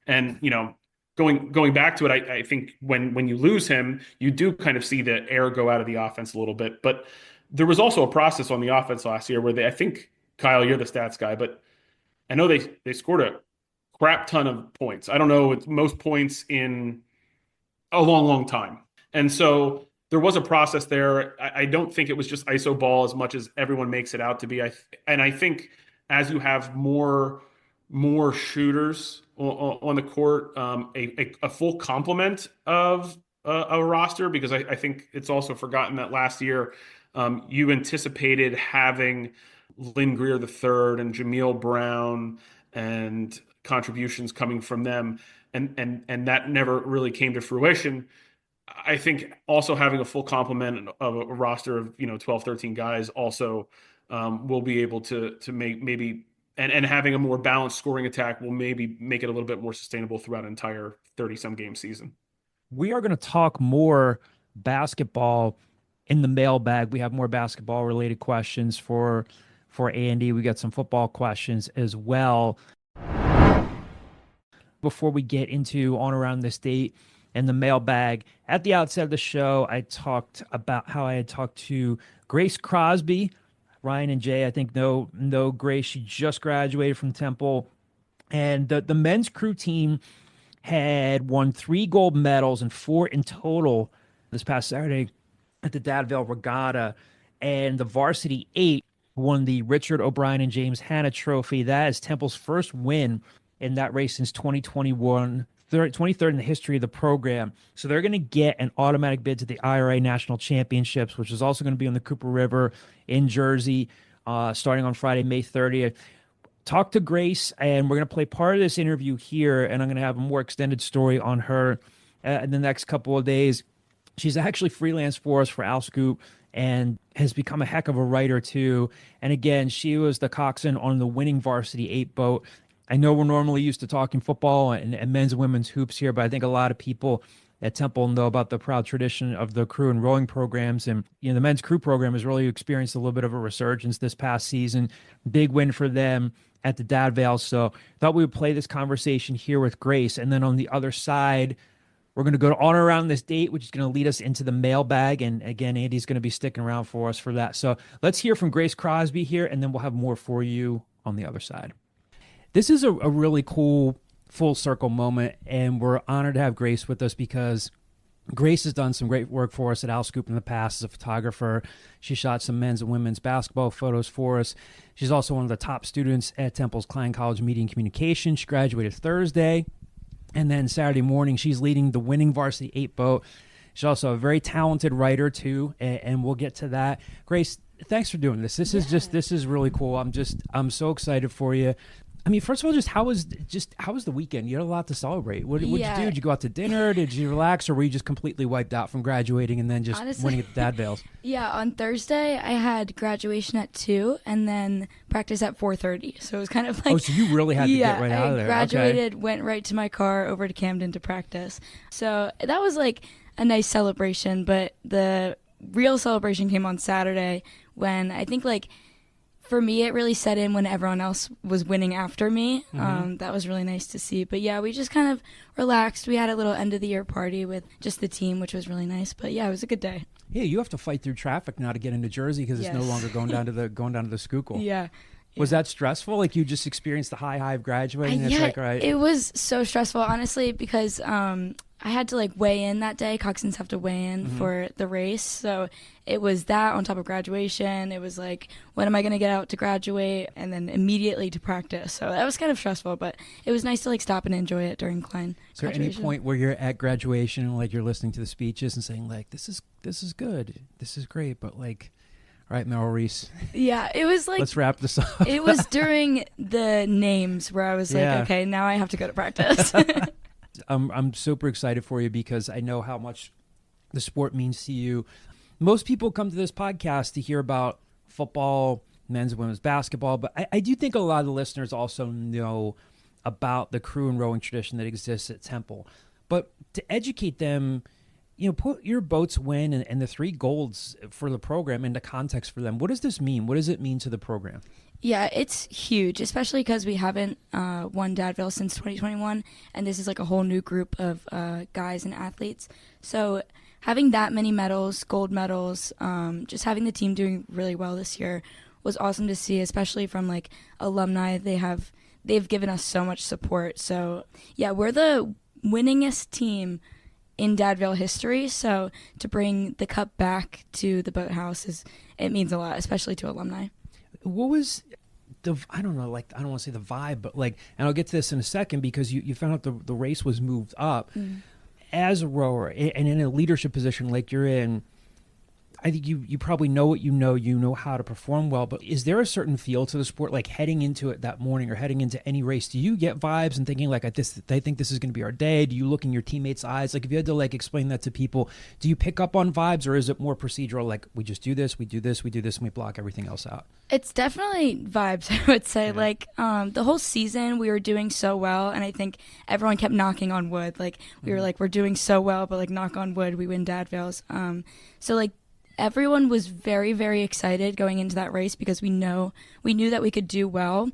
Speaker 3: And, going back to it, I think when you lose him, you do kind of see the air go out of the offense a little bit. But there was also a process on the offense last year where I think, Kyle, you're the stats guy, but I know they scored a crap ton of points. I don't know, it's most points in a long, long time. And so there was a process there. I don't think it was just ISO ball as much as everyone makes it out to be. I think as you have more shooters on the court, a full complement of a roster, because I think it's also forgotten that last year you anticipated having Lynn Greer III and Jameel Brown and contributions coming from them, and that never really came to fruition. I think also having a full complement of a roster of 12, 13 guys also will be able to make maybe and having a more balanced scoring attack will maybe make it a little bit more sustainable throughout an entire 30-some game season.
Speaker 2: We are going to talk more basketball in the mailbag. We have more basketball related questions for Andy. We got some football questions as well. Before we get into On Around the State and the mailbag, at the outset of the show, I talked about how I had talked to Grace Crosby. Ryan and Jay, I think, know Grace. She just graduated from Temple. And the men's crew team had won 3 gold medals and 4 in total this past Saturday at the Dad Vail Regatta. And the varsity 8 won the Richard O'Brien and James Hanna Trophy. That is Temple's first win in that race since 2021, 23rd in the history of the program. So they're going to get an automatic bid to the IRA National Championships, which is also going to be on the Cooper River in Jersey, starting on Friday, May 30th. Talk to Grace, and we're going to play part of this interview here, and I'm going to have a more extended story on her in the next couple of days. She's actually freelanced for us for Al Scoop and has become a heck of a writer too. And again, she was the coxswain on the winning varsity 8 boat. I know we're normally used to talking football and men's and women's hoops here, but I think a lot of people at Temple know about the proud tradition of the crew and rowing programs. And, the men's crew program has really experienced a little bit of a resurgence this past season. Big win for them at the Dad Vail. So thought we would play this conversation here with Grace. And then on the other side, we're going to go on around this date, which is going to lead us into the mailbag. And again, Andy's going to be sticking around for us for that. So let's hear from Grace Crosby here, and then we'll have more for you on the other side. This is a really cool full circle moment, and we're honored to have Grace with us because Grace has done some great work for us at Owl Scoop in the past as a photographer. She shot some men's and women's basketball photos for us. She's also one of the top students at Temple's Klein College of Media and Communication. She graduated Thursday, and then Saturday morning she's leading the winning varsity 8 boat. She's also a very talented writer too, and we'll get to that. Grace, thanks for doing this. This is really cool. I'm so excited for you. I mean, first of all, how was the weekend? You had a lot to celebrate. What did you do? Did you go out to dinner? Did you relax, or were you just completely wiped out from graduating and then just winning at the Dad Vails?
Speaker 8: Yeah, on Thursday I had graduation at 2 and then practice at 4:30. So it was kind of like,
Speaker 2: so you really had to get right out of there.
Speaker 8: I graduated, went right to my car over to Camden to practice. So that was like a nice celebration, but the real celebration came on Saturday when I think for me, it really set in when everyone else was winning after me. That was really nice to see. But yeah, we just kind of relaxed. We had a little end of the year party with just the team, which was really nice. But yeah, it was a good day.
Speaker 2: Yeah, you have to fight through traffic now to get into Jersey because it's no longer going down to the Schuylkill.
Speaker 8: Yeah.
Speaker 2: Was that stressful? Like you just experienced the high of graduating?
Speaker 8: It was so stressful, honestly, because I had to weigh in that day. Coxswains have to weigh in for the race. So it was that on top of graduation. It was when am I going to get out to graduate? And then immediately to practice. So that was kind of stressful, but it was nice to stop and enjoy it during Klein.
Speaker 2: Is there any point where you're at graduation and you're listening to the speeches and saying this is good, this is great, but all right, Meryl Reese.
Speaker 8: Yeah, it was
Speaker 2: let's wrap this up.
Speaker 8: It was during the names where I was okay, now I have to go to practice.
Speaker 2: I'm super excited for you because I know how much the sport means to you. Most people come to this podcast to hear about football, men's and women's basketball, but I do think a lot of the listeners also know about the crew and rowing tradition that exists at Temple. But to educate them, put your boat's win and the 3 golds for the program into context for them. What does this mean? What does it mean to the program?
Speaker 8: Yeah, it's huge, especially because we haven't won Dad Vail since 2021, and this is a whole new group of guys and athletes. So having that many medals, gold medals, just having the team doing really well this year was awesome to see, especially from alumni. They've given us so much support. So yeah, we're the winningest team in Dad Vail history, so to bring the cup back to the boathouse it means a lot, especially to alumni.
Speaker 2: What was I don't know, I don't want to say the vibe, but and I'll get to this in a second because you found out the race was moved up. As a rower and in a leadership position like you're in, I think you probably know what you know how to perform well, but is there a certain feel to the sport, heading into it that morning or heading into any race? Do you get vibes and thinking they think this is going to be our day? Do you look in your teammates' eyes? If you had to explain that to people, do you pick up on vibes, or is it more procedural? We just do this, we do this, we do this, and we block everything else out?
Speaker 8: It's definitely vibes, I would say. Yeah. The whole season we were doing so well, and I think everyone kept knocking on wood. We were we're doing so well, but knock on wood, we win Dad Vails. So everyone was very, very excited going into that race because we knew that we could do well,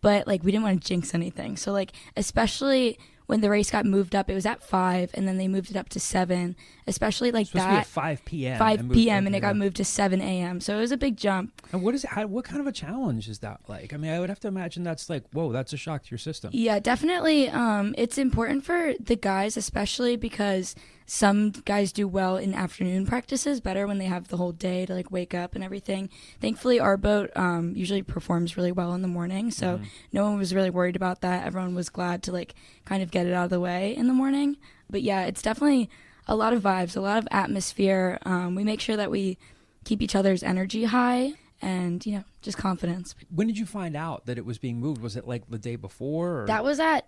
Speaker 8: but we didn't want to jinx anything. So especially when the race got moved up, it was at 5, and then they moved it up to 7, especially
Speaker 2: it's supposed to be at 5 p.m.
Speaker 8: 5 p.m. and it got moved to 7 a.m. So it was a big jump.
Speaker 2: And what kind of a challenge is that like? I mean, I would have to imagine that's whoa, that's a shock to your system.
Speaker 8: Yeah, definitely. It's important for the guys, especially because some guys do well in afternoon practices better when they have the whole day to wake up and everything. Thankfully, our boat usually performs really well in the morning, so no one was really worried about that. Everyone was glad to kind of get it out of the way in the morning. But yeah, it's definitely a lot of vibes, a lot of atmosphere. We make sure that we keep each other's energy high and, just confidence.
Speaker 2: When did you find out that it was being moved? Was it the day before? Or?
Speaker 8: That was at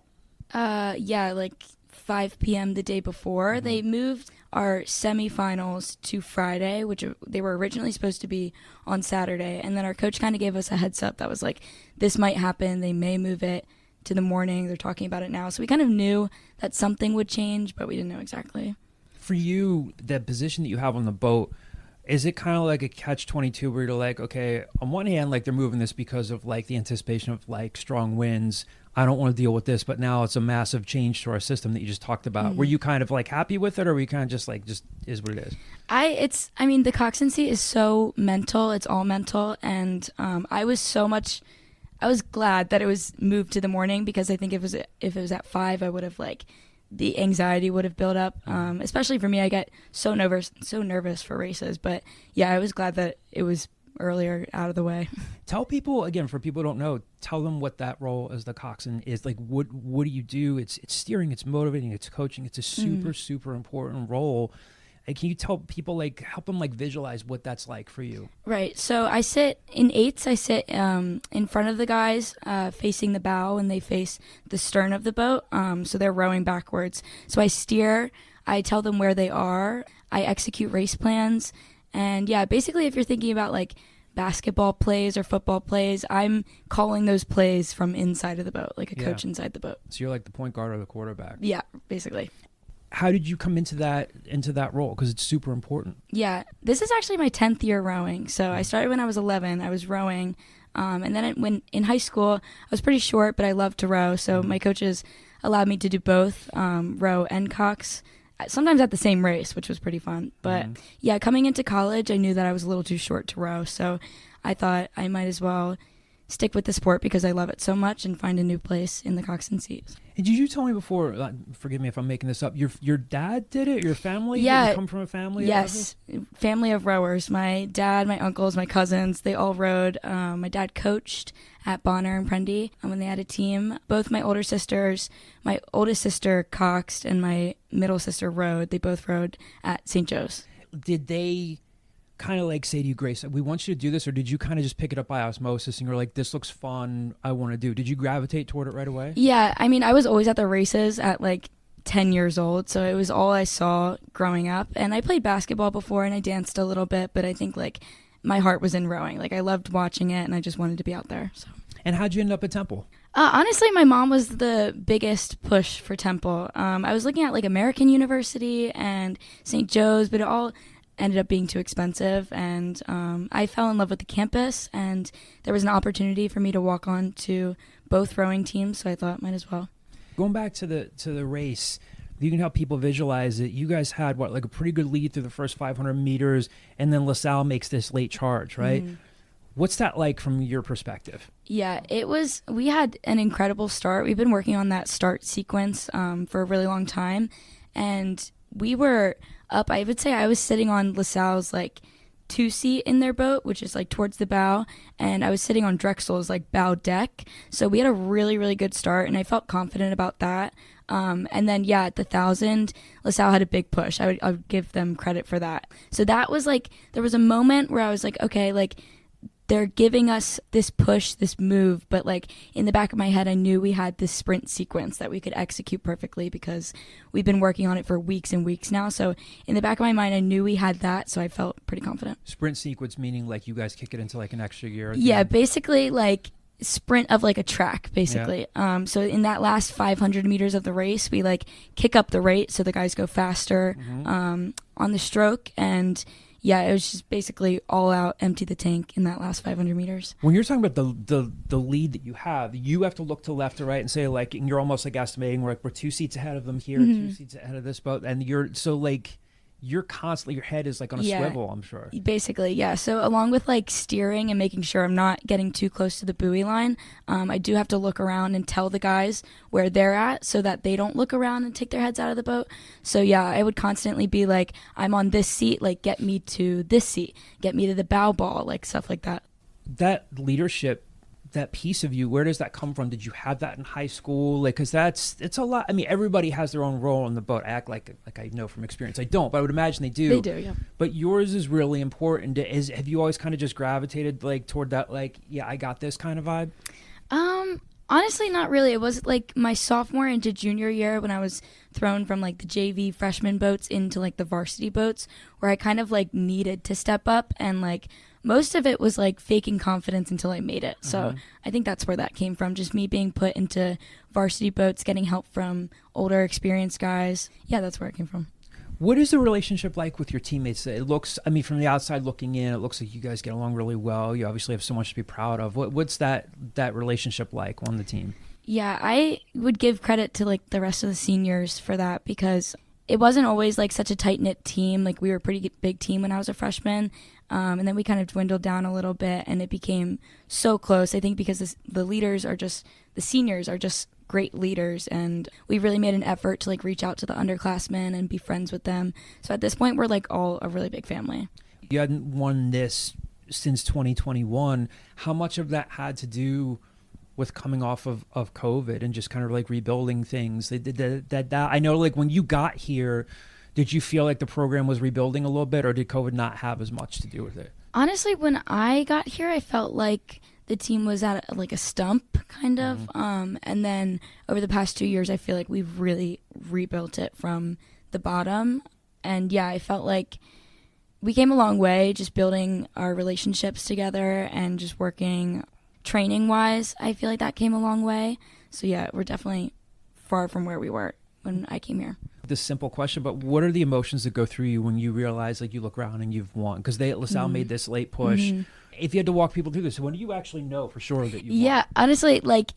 Speaker 8: 5 p.m. the day before. They moved our semifinals to Friday, which they were originally supposed to be on Saturday. And then our coach kind of gave us a heads up that was this might happen. They may move it to the morning. They're talking about it now. So we kind of knew that something would change, but we didn't know exactly.
Speaker 2: For you, that position that you have on the boat, is it kind of like a catch-22 where you're like, okay, on one hand, like they're moving this because of like the anticipation of like strong winds. I don't want to deal with this, but now it's a massive change to our system that you just talked about. Were you kind of like happy with it, or were you kind of just like, just is what it is?
Speaker 8: I mean, the coxswain seat is so mental. It's all mental. And I was glad that it was moved to the morning, because I think if it was at 5, I would have like, the anxiety would have built up. Especially for me, I get so nervous for races. But yeah, I was glad that it was earlier out of the way.
Speaker 2: Tell people, again, for people who don't know, tell them what that role as the coxswain is. Like, what do you do? It's steering, it's motivating, it's coaching. It's a super important role. And can you tell people, like, help them like visualize what that's like for you?
Speaker 8: Right. So I sit in 8s. I sit in front of the guys, facing the bow, and they face the stern of the boat. So they're rowing backwards. So I steer. I tell them where they are. I execute race plans. And yeah, basically, if you're thinking about like basketball plays or football plays, I'm calling those plays from inside of the boat, like a coach inside the boat.
Speaker 2: So you're like the point guard or the quarterback.
Speaker 8: Yeah, basically.
Speaker 2: How did you come into that role? Because it's super important.
Speaker 8: Yeah, this is actually my 10th year rowing. So I started when I was 11. I was rowing, and then when in high school, I was pretty short, but I loved to row. So my coaches allowed me to do both, row and cox, sometimes at the same race, which was pretty fun. But yeah, coming into college, I knew that I was a little too short to row. So I thought I might as well stick with the sport because I love it so much and find a new place in the coxswain seat.
Speaker 2: And did you tell me before, forgive me if I'm making this up, your dad did it? Your family?
Speaker 8: Yeah.
Speaker 2: Did you come from a family?
Speaker 8: Yes. Family of rowers. My dad, my uncles, my cousins, they all rowed. My dad coached at Bonner and Prendy when they had a team. Both my older sisters, my oldest sister coxed and my middle sister rowed. They both rowed at St. Joe's.
Speaker 2: Did they kind of like say to you, Grace, we want you to do this, or did you kind of just pick it up by osmosis and you're like, this looks fun, I want to do? Did you gravitate toward it right away?
Speaker 8: Yeah, I mean, I was always at the races at like 10 years old, so it was all I saw growing up. And I played basketball before and I danced a little bit, but I think like my heart was in rowing. Like I loved watching it and I just wanted to be out there. So.
Speaker 2: And how'd you end up at Temple?
Speaker 8: Honestly, my mom was the biggest push for Temple. I was looking at like American University and St. Joe's, but it all ended up being too expensive, and I fell in love with the campus, and there was an opportunity for me to walk on to both rowing teams, so I thought might as well.
Speaker 2: Going back to the race, you can help people visualize it. You guys had like a pretty good lead through the first 500 meters, and then LaSalle makes this late charge, right? What's that like from your perspective? Yeah,
Speaker 8: we had an incredible start. We've been working on that start sequence for a really long time, and we were up. I would say I was sitting on LaSalle's like 2 seat in their boat, which is like towards the bow, and I was sitting on Drexel's like bow deck. So we had a really, really good start, and I felt confident about that. And then yeah, at the 1,000, LaSalle had a big push. I would give them credit for that. So that was like, there was a moment where I was like, okay, like they're giving us this push, this move, but like in the back of my head, I knew we had this sprint sequence that we could execute perfectly because we've been working on it for weeks and weeks now. So in the back of my mind, I knew we had that, so I felt pretty confident.
Speaker 2: Sprint sequence meaning like you guys kick it into like an extra gear?
Speaker 8: Yeah, basically like sprint of like a track, basically. Yeah. So in that last 500 meters of the race, we like kick up the rate so the guys go faster on the stroke, and yeah, it was just basically all out, empty the tank in that last 500 meters.
Speaker 2: When you're talking about the lead that you have to look to left or right and say like, and you're almost like estimating we're 2 seats ahead of them here, 2 seats ahead of this boat, and you're constantly, your head is like on a swivel, I'm sure.
Speaker 8: Basically, yeah. So along with like steering and making sure I'm not getting too close to the buoy line, I do have to look around and tell the guys where they're at so that they don't look around and take their heads out of the boat. So yeah, I would constantly be like, I'm on this seat, like get me to this seat, get me to the bow ball, like stuff like that.
Speaker 2: That leadership, that piece of you, where does that come from? Did you have that in high school? Like, because it's a lot. I mean, everybody has their own role on the boat. I act like I know from experience. I don't, but I would imagine they do.
Speaker 8: They do, yeah.
Speaker 2: But yours is really important. Have you always kind of just gravitated like toward that, like, yeah, I got this kind of vibe?
Speaker 8: Honestly, not really. It was like my sophomore into junior year when I was thrown from like the JV freshman boats into like the varsity boats, where I kind of like needed to step up, and like most of it was like faking confidence until I made it. So I think that's where that came from. Just me being put into varsity boats, getting help from older experienced guys. Yeah, that's where it came from.
Speaker 2: What is the relationship like with your teammates? It looks, I mean, from the outside looking in, it looks like you guys get along really well. You obviously have so much to be proud of. What's that relationship like on the team?
Speaker 8: Yeah, I would give credit to like the rest of the seniors for that, because it wasn't always like such a tight-knit team. Like, we were a pretty big team when I was a freshman, and then we kind of dwindled down a little bit, and it became so close. I think because the seniors are just great leaders, and we really made an effort to like reach out to the underclassmen and be friends with them. So at this point, we're like all a really big family.
Speaker 2: You hadn't won this since 2021. How much of that had to do with coming off of COVID and just kind of like rebuilding things? I know, like, when you got here, did you feel like the program was rebuilding a little bit, or did COVID not have as much to do with it?
Speaker 8: Honestly, when I got here, I felt like the team was at like a stump, kind of. And then over the past 2 years, I feel like we've really rebuilt it from the bottom. And yeah, I felt like we came a long way just building our relationships together and just working training wise. I feel like that came a long way. So yeah, we're definitely far from where we were when I came here.
Speaker 2: This simple question, but what are the emotions that go through you when you realize, like, you look around and you've won? Because LaSalle made this late push. If you had to walk people through this, when do you actually know for sure that you won?
Speaker 8: Yeah, honestly, like,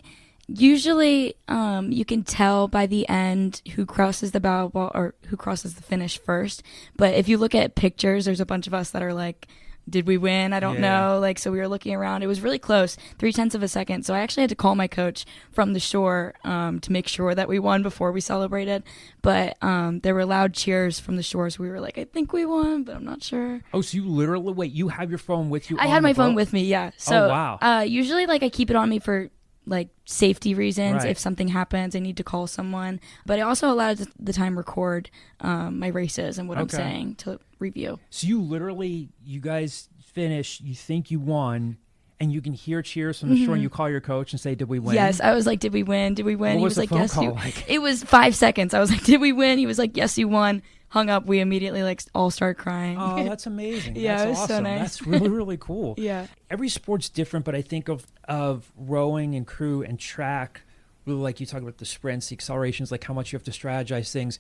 Speaker 8: usually you can tell by the end who crosses the bow ball or who crosses the finish first. But if you look at pictures, there's a bunch of us that are like, did we win? I don't know. Like, so we were looking around. It was really close, 0.3 of a second. So I actually had to call my coach from the shore to make sure that we won before we celebrated. But there were loud cheers from the shore. So we were like, I think we won, but I'm not sure.
Speaker 2: Oh, so you literally, wait, you have your phone with you?
Speaker 8: I had my phone with me, yeah. So,
Speaker 2: oh, wow.
Speaker 8: Usually, like, I keep it on me for like safety reasons.
Speaker 2: Right.
Speaker 8: If something happens, I need to call someone. But I also allowed the time record my races and what I'm saying to review.
Speaker 2: So you guys finish, you think you won, and you can hear cheers from the shore, and you call your coach and say, did we win?
Speaker 8: Yes, I was like, did we win? Did we win?
Speaker 2: What
Speaker 8: He
Speaker 2: was
Speaker 8: was
Speaker 2: the
Speaker 8: like,
Speaker 2: phone
Speaker 8: yes,
Speaker 2: call like?
Speaker 8: It was 5 seconds. I was like, did we win? He was like, yes, you won. Hung up. We immediately like all started crying.
Speaker 2: Oh, that's amazing.
Speaker 8: Yeah,
Speaker 2: that's
Speaker 8: it was
Speaker 2: awesome.
Speaker 8: so nice.
Speaker 2: That's really, really cool.
Speaker 8: Yeah.
Speaker 2: Every sport's different, but I think of rowing and crew and track, really, like you talk about the sprints, the accelerations, like how much you have to strategize things.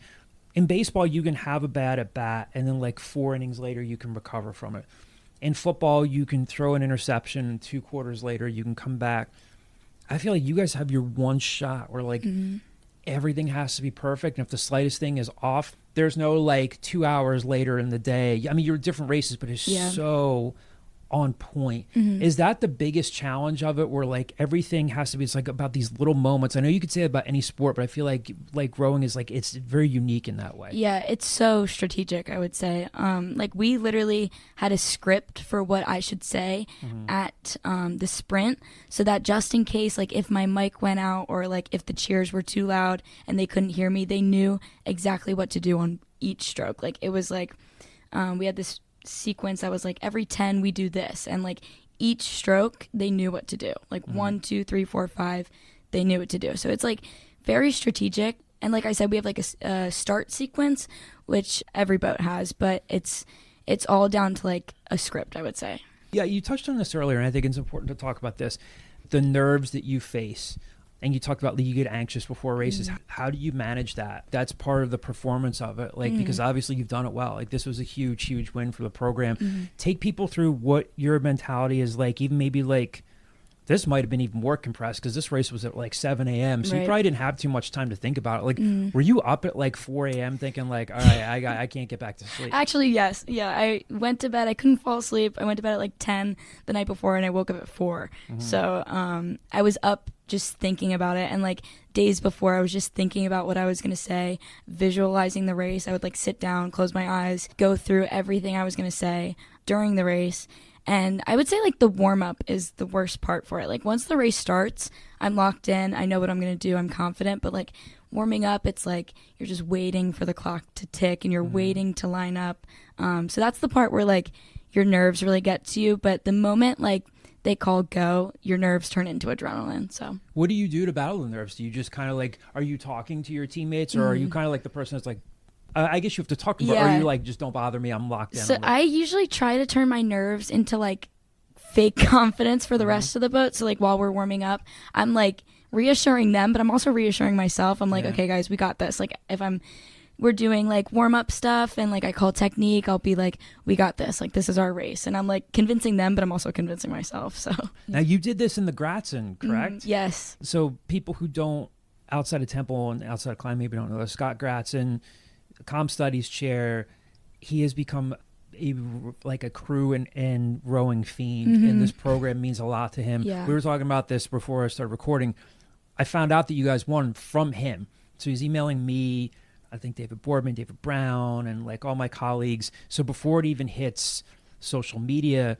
Speaker 2: In baseball, you can have a bad at bat, and then like 4 innings later, you can recover from it. In football, you can throw an interception, and 2 quarters later, you can come back. I feel like you guys have your one shot where like everything has to be perfect, and if the slightest thing is off, there's no like 2 hours later in the day. I mean, you're different races, but it's so on point. Is that the biggest challenge of it, where like everything has to be, it's like about these little moments? I know you could say that about any sport, but I feel like rowing is like, it's very unique in that way.
Speaker 8: Yeah, it's so strategic, I would say. Like, we literally had a script for what I should say at the sprint, so that just in case, like, if my mic went out or like if the cheers were too loud and they couldn't hear me, they knew exactly what to do on each stroke. Like, it was like we had this sequence that was like, every 10 we do this, and like each stroke they knew what to do, like 1, 2, 3, 4, 5, they knew what to do. So it's like very strategic. And like I said, we have like a start sequence, which every boat has, but it's all down to like a script, I would say.
Speaker 2: Yeah, you touched on this earlier, and I think it's important to talk about this, the nerves that you face. And you talked about you get anxious before races. How do you manage that? That's part of the performance of it, like, because obviously you've done it well. Like, this was a huge, huge win for the program. Take people through what your mentality is like, even maybe like, this might have been even more compressed because this race was at like 7 a.m. So you probably didn't have too much time to think about it. Like, were you up at like 4 a.m. thinking like, all right, I can't get back to sleep?
Speaker 8: Actually, yes. Yeah, I went to bed. I couldn't fall asleep. I went to bed at like 10 the night before, and I woke up at 4. So I was up just thinking about it. And like days before, I was just thinking about what I was going to say, visualizing the race. I would like sit down, close my eyes, go through everything I was going to say during the race. And I would say like the warm-up is the worst part for it. Like, once the race starts, I'm locked in. I know what I'm going to do. I'm confident. But like warming up, it's like you're just waiting for the clock to tick, and you're waiting to line up. So that's the part where like your nerves really get to you. But the moment like they call go, your nerves turn into adrenaline. So
Speaker 2: what do you do to battle the nerves? Do you just kind of like, are you talking to your teammates, or are you kind of like the person that's like, I guess you have to talk about, or are you like, just don't bother me, I'm locked in?
Speaker 8: So I usually try to turn my nerves into like fake confidence for the rest of the boat. So like while we're warming up, I'm like reassuring them, but I'm also reassuring myself. I'm like, okay guys, we got this. Like, if I'm we're doing like warm up stuff and like I call technique, I'll be like, we got this, like this is our race. And I'm like convincing them, but I'm also convincing myself. So
Speaker 2: Now you did this in the Gratzen, correct?
Speaker 8: Yes.
Speaker 2: So people who don't, outside of Temple and outside of Klein, maybe don't know, Scott Gratzen, comm studies chair, he has become a crew and rowing fiend, and this program means a lot to him.
Speaker 8: Yeah.
Speaker 2: We were talking about this before I started recording. I found out that you guys won from him. So he's emailing me, I think David Boardman, David Brown, and like all my colleagues. So before it even hits social media,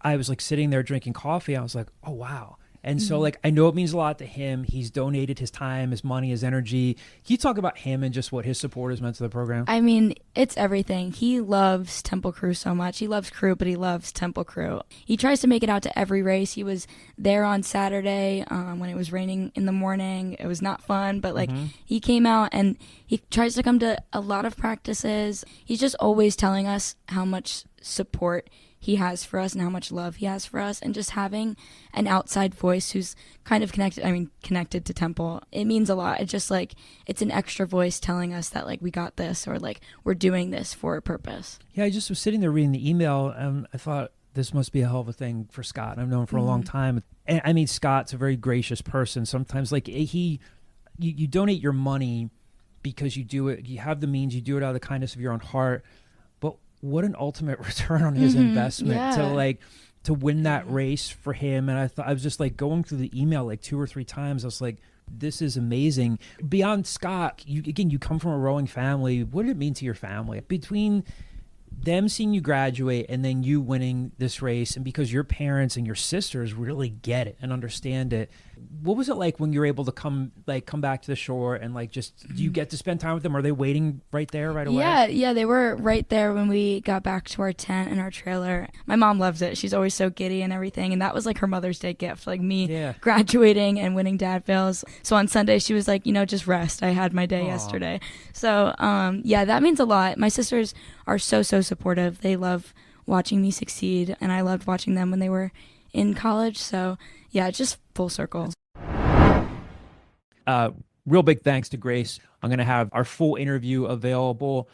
Speaker 2: I was like sitting there drinking coffee. I was like, oh, wow. And so like, I know it means a lot to him. He's donated his time, his money, his energy. Can you talk about him and just what his support has meant to the program?
Speaker 8: I mean, it's everything. He loves Temple Crew so much. He loves crew, but he loves Temple Crew. He tries to make it out to every race. He was there on Saturday when it was raining in the morning. It was not fun, but like he came out and he tries to come to a lot of practices. He's just always telling us how much support he has for us and how much love he has for us, and just having an outside voice who's kind of connected to Temple, it means a lot. It's just like, it's an extra voice telling us that like we got this, or like we're doing this for a purpose.
Speaker 2: Yeah, I just was sitting there reading the email and I thought this must be a hell of a thing for Scott. I've known him for a long time. And I mean, Scott's a very gracious person. Sometimes like you donate your money because you do it, you have the means, you do it out of the kindness of your own heart. What an ultimate return on his investment to win that race for him. And I was just like going through the email like 2 or 3 times. I was like, this is amazing. Beyond Scott, you come from a rowing family. What did it mean to your family? Between them seeing you graduate and then you winning this race, and because your parents and your sisters really get it and understand it, what was it like when you're able to come back to the shore and like just, do you get to spend time with them? Are they waiting right there right away?
Speaker 8: Yeah, they were right there when we got back to our tent and our trailer. My mom loves it. She's always so giddy and everything, and that was like her Mother's Day gift, like me graduating and winning Dad Vails. So on Sunday she was like, just rest. I had my day yesterday. So that means a lot. My sisters are so supportive. They love watching me succeed, and I loved watching them when they were in college. So yeah, it's just full circle.
Speaker 2: Real big thanks to Grace. I'm going to have our full interview available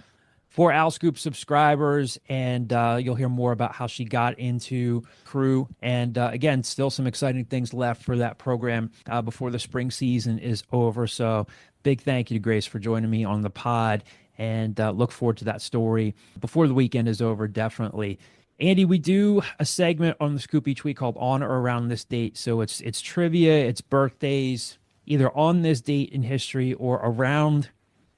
Speaker 2: for AlScoop subscribers, and you'll hear more about how she got into crew. And again, still some exciting things left for that program before the spring season is over. So big thank you to Grace for joining me on the pod, and look forward to that story before the weekend is over, definitely. Andy, we do a segment on the Scoop each week called On or Around This Date. So it's trivia, it's birthdays, either on this date in history or around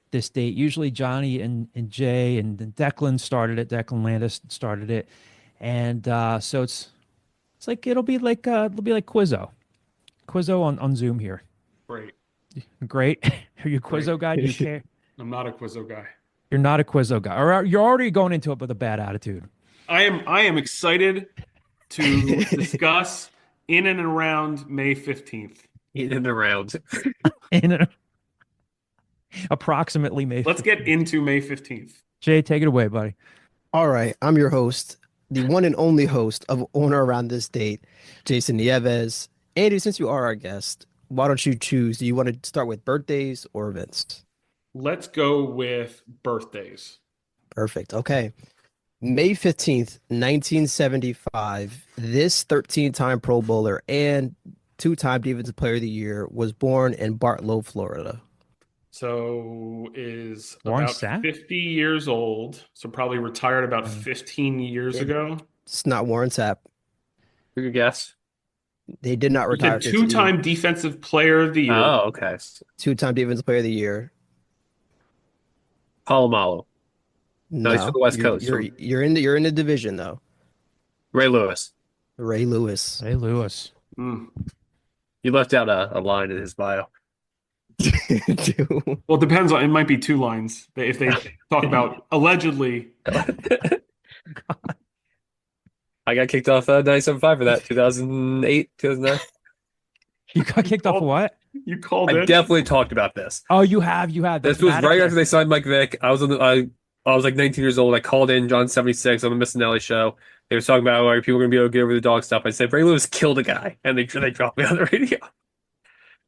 Speaker 2: this date. Usually Johnny and Jay and then Declan started it. Declan Landis started it. And so it's like it'll be like Quizzo. Quizzo on Zoom here. Great. Are you a Quizzo guy? Do you care?
Speaker 3: I'm not a Quizzo guy.
Speaker 2: You're not a Quizzo guy. Or you're already going into it with a bad attitude.
Speaker 3: I am excited to discuss in and around May 15th.
Speaker 4: In and around.
Speaker 2: Approximately May 15th.
Speaker 3: Let's get into May 15th.
Speaker 2: Jay, take it away, buddy.
Speaker 5: All right, I'm your host, the one and only host of On or Around This Date, Jason Nieves. Andy, since you are our guest, why don't you choose? Do you want to start with birthdays or events?
Speaker 3: Let's go with birthdays.
Speaker 5: Perfect. Okay. May 15th, 1975, this 13-time Pro Bowler and 2-time Defensive Player of the Year was born in Bartlow, Florida.
Speaker 3: So is
Speaker 2: Warren
Speaker 3: about
Speaker 2: Sapp?
Speaker 3: 50 years old. So probably retired about 15 years ago.
Speaker 5: It's not Warren Sapp.
Speaker 4: Good guess.
Speaker 5: They did not
Speaker 3: You
Speaker 5: retire.
Speaker 3: said 2-time Defensive Player of the Year.
Speaker 4: Oh, okay.
Speaker 5: 2-time Defensive Player of the Year.
Speaker 4: Palomalo. No, he's from the West
Speaker 5: you're-
Speaker 4: Coast.
Speaker 5: You're in the division though.
Speaker 4: Ray Lewis.
Speaker 5: Ray Lewis.
Speaker 2: Hey, Lewis.
Speaker 3: Mm.
Speaker 4: You left out a line in his bio.
Speaker 3: Well, it depends on. It might be 2 lines. If they talk about allegedly.
Speaker 4: I got kicked off 97.5 for that. 2008, 2009.
Speaker 2: You got kicked off of what?
Speaker 3: You called
Speaker 4: I
Speaker 3: it.
Speaker 4: definitely talked about this.
Speaker 2: Oh, you have.
Speaker 4: This was right after they signed Mike Vick. I was like 19 years old. I called in John 76 on the Miss Nelly show. They were talking about people are going to be able to get over the dog stuff. I said Ray Lewis killed a guy, and they dropped me on the radio.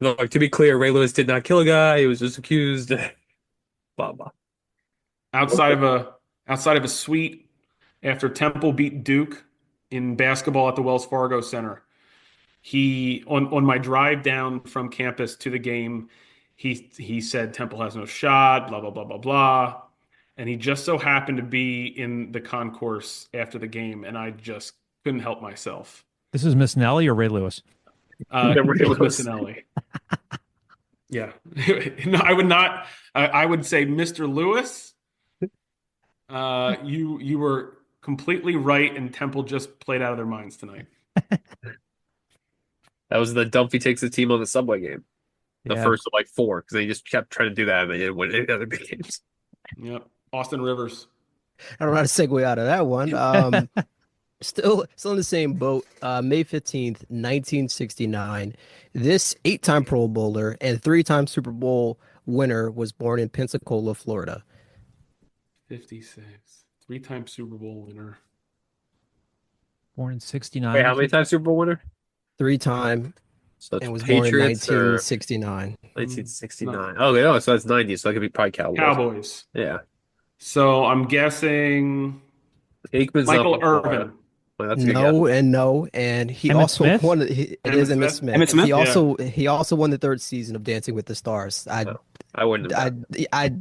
Speaker 4: Like, to be clear, Ray Lewis did not kill a guy. He was just accused. Blah blah.
Speaker 3: outside of a suite after Temple beat Duke in basketball at the Wells Fargo Center. He on my drive down from campus to the game, he said Temple has no shot, blah blah blah blah blah, and he just so happened to be in the concourse after the game, and I just couldn't help myself.
Speaker 2: This is Miss Nelly or Ray Lewis?
Speaker 3: It was Missinelli. Yeah, no, I would not. I would say, Mr. Lewis, you were completely right, and Temple just played out of their minds tonight.
Speaker 4: That was the Dumpy takes the team on the Subway game. The
Speaker 2: Yeah.
Speaker 4: first of like 4, because they just kept trying to do that and they didn't win any other big games.
Speaker 3: Yep, Austin Rivers.
Speaker 5: I don't know how to segue out of that one. Still in the same boat. May 15th, 1969. This 8-time Pro Bowler and 3-time Super Bowl winner was born in Pensacola, Florida.
Speaker 3: 56, 3-time Super Bowl winner.
Speaker 2: Born in 69.
Speaker 4: Wait, how many times Super Bowl winner?
Speaker 5: 3-time
Speaker 4: So it's
Speaker 5: and was born in
Speaker 4: Patriots or
Speaker 5: 1969.
Speaker 4: 1969. Oh, no, so that's 90. So that could be probably Cowboys.
Speaker 3: Cowboys.
Speaker 4: Yeah.
Speaker 3: So I'm guessing
Speaker 4: Aikman's
Speaker 3: Michael
Speaker 4: up in Florida.
Speaker 3: Irvin.
Speaker 4: Well, that's a good
Speaker 5: No, and he
Speaker 2: Emmitt
Speaker 5: also
Speaker 2: Smith?
Speaker 5: won. It
Speaker 3: Emmitt
Speaker 5: is Emmitt
Speaker 3: Smith?
Speaker 5: Smith.
Speaker 6: Emmitt Smith?
Speaker 5: He also won the 3rd season of Dancing with the Stars.
Speaker 4: guess. I wouldn't have.
Speaker 5: I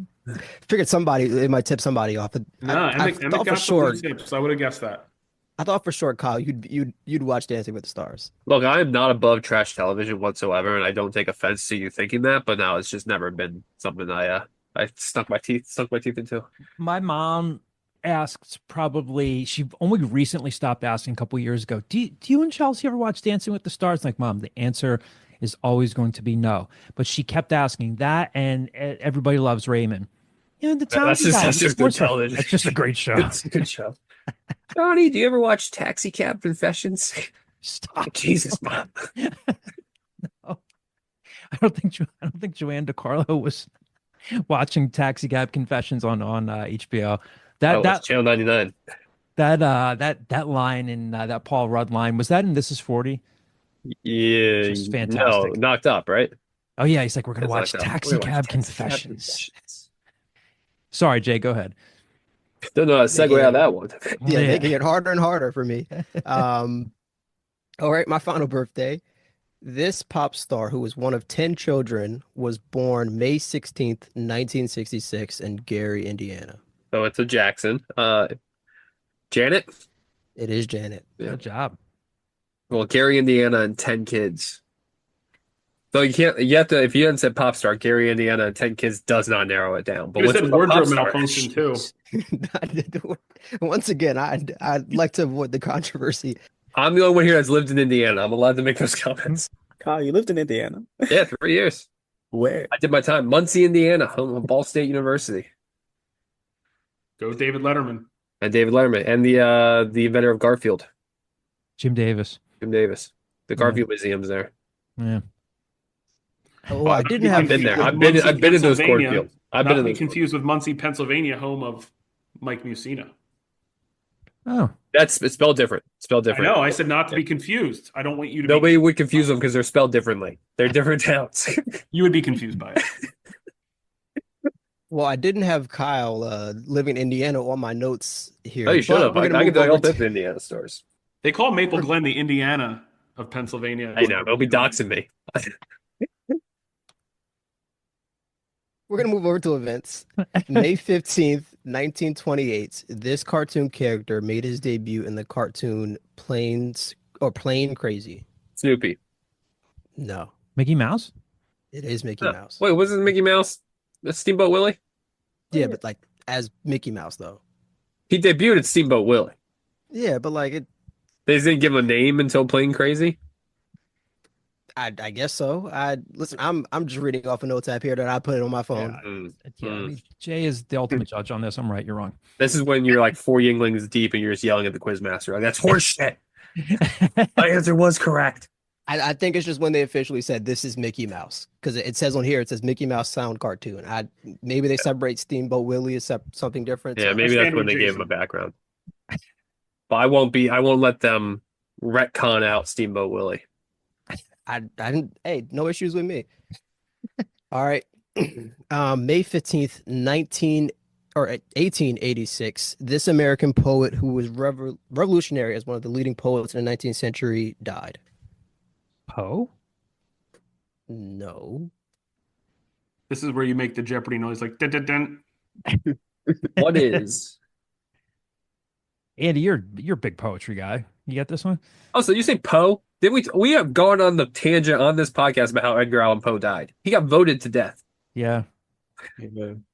Speaker 5: figured it might tip somebody off.
Speaker 3: No,
Speaker 5: I
Speaker 3: Emmett
Speaker 5: thought for
Speaker 3: got
Speaker 5: sure.
Speaker 3: some tips. I would have guessed that.
Speaker 5: I thought for sure, Kyle, you'd watch Dancing with the Stars.
Speaker 4: Look, I am not above trash television whatsoever, and I don't take offense to you thinking that. But no, it's just never been something I sunk my teeth into.
Speaker 2: My mom asked, probably, she only recently stopped asking a couple years ago, do you and Chelsea ever watch Dancing with the Stars? Like, Mom, the answer is always going to be no. But she kept asking that, and Everybody Loves Raymond. You know, the
Speaker 4: That's just good television.
Speaker 2: It's just a great show.
Speaker 4: It's a good show. Johnny, do you ever watch Taxi Cab Confessions?
Speaker 2: Stop.
Speaker 4: Jesus, Mom.
Speaker 2: I don't think Joanne DiCarlo was watching Taxi Cab Confessions on HBO.
Speaker 4: That's Channel 99.
Speaker 2: That line in that Paul Rudd line, was that in This Is 40?
Speaker 4: Yeah,
Speaker 2: Just fantastic.
Speaker 4: No, Knocked Up, right?
Speaker 2: Oh yeah, he's like, we're gonna
Speaker 4: It's
Speaker 2: watch
Speaker 4: Knocked Up.
Speaker 2: Taxi
Speaker 4: We're gonna
Speaker 2: Cab
Speaker 4: watch Taxi Cab
Speaker 2: Confessions. Sorry, Jay, go ahead.
Speaker 4: Don't know how to segue out of that one.
Speaker 5: Yeah, making it harder and harder for me. All right, my final birthday. This pop star, who was one of 10 children, was born May 16th, 1966 in Gary, Indiana.
Speaker 4: So it's a Jackson. Janet?
Speaker 5: It is Janet.
Speaker 4: Yeah.
Speaker 2: Good job.
Speaker 4: Well, Gary, Indiana, and 10 kids. So you have to, if you hadn't said pop star, Gary, Indiana, and 10 kids does not narrow it down. But
Speaker 3: You
Speaker 4: what's
Speaker 3: said
Speaker 4: a pop
Speaker 3: wardrobe
Speaker 4: star?
Speaker 3: malfunction too.
Speaker 5: Once again, I'd like to avoid the controversy.
Speaker 4: I'm the only one here that's lived in Indiana. I'm allowed to make those comments.
Speaker 6: Kyle, you lived in Indiana.
Speaker 4: Yeah, 3 years.
Speaker 6: Where?
Speaker 4: I did my time. Muncie, Indiana, home of Ball State University.
Speaker 3: Go David Letterman.
Speaker 4: And David Letterman. And the inventor of Garfield,
Speaker 2: Jim Davis.
Speaker 4: Jim Davis. The Garfield Museum's there.
Speaker 2: Yeah.
Speaker 5: Oh, I didn't
Speaker 4: I've
Speaker 5: have.
Speaker 4: been there. I've
Speaker 3: Muncie,
Speaker 4: been in those
Speaker 3: Pennsylvania.
Speaker 4: cornfields. I've
Speaker 3: Not
Speaker 4: been in
Speaker 3: to be
Speaker 4: those.
Speaker 3: confused with Muncie, Pennsylvania, home of Mike Musina.
Speaker 2: Oh,
Speaker 4: It's spelled different. Spelled
Speaker 3: I
Speaker 4: different.
Speaker 3: know. I said not to be confused. I don't want you to.
Speaker 4: Nobody would confuse them because they're spelled differently. They're different towns.
Speaker 3: You would be confused by it.
Speaker 5: Well, I didn't have Kyle living in Indiana on my notes here.
Speaker 4: Oh, you should
Speaker 5: but
Speaker 4: have.
Speaker 5: we're
Speaker 4: I
Speaker 5: gonna
Speaker 4: can
Speaker 5: move
Speaker 4: tell you all
Speaker 5: over to-
Speaker 4: different Indiana stores.
Speaker 3: They call Maple Glen the Indiana of Pennsylvania.
Speaker 4: I know. They'll be doxing me.
Speaker 5: We're gonna move over to events. May 15th, 1928. This cartoon character made his debut in the cartoon Plain Crazy.
Speaker 4: Snoopy.
Speaker 5: No,
Speaker 2: Mickey Mouse?
Speaker 5: it is Mickey
Speaker 4: No.
Speaker 5: Mouse.
Speaker 4: Wait, wasn't Mickey Mouse Steamboat Willie?
Speaker 5: Yeah, but like as Mickey Mouse though.
Speaker 4: He debuted at Steamboat Willie.
Speaker 5: Yeah, but like it.
Speaker 4: They just didn't give him a name until Plain Crazy.
Speaker 5: I guess so. Listen. I'm just reading off a notes app here that I put it on my phone.
Speaker 2: Yeah, I mean, Jay is the ultimate judge on this. I'm right, you're wrong.
Speaker 4: This is when you're like 4 Yinglings deep and you're just yelling at the quizmaster. Like, that's horseshit. My answer was correct.
Speaker 5: I think it's just when they officially said this is Mickey Mouse because it says on here it says Mickey Mouse sound cartoon. Maybe they separate Steamboat Willie as something different.
Speaker 4: Yeah,
Speaker 5: so-
Speaker 4: maybe that's
Speaker 3: Stand
Speaker 4: when
Speaker 3: with
Speaker 4: they gave him
Speaker 3: Jason.
Speaker 4: a background. But I won't let them retcon out Steamboat Willie.
Speaker 5: I didn't. Hey, no issues with me. All right. May 15th, or 1886, this American poet who was revolutionary as one of the leading poets in the 19th century died.
Speaker 2: Poe?
Speaker 5: No.
Speaker 3: This is where you make the Jeopardy noise, like dun, dun, dun.
Speaker 4: What is?
Speaker 2: Andy, you're a big poetry guy. You get this one?
Speaker 4: Oh, so you say Poe? Did we have gone on the tangent on this podcast about how Edgar Allan Poe died? He got voted to death.
Speaker 2: Yeah.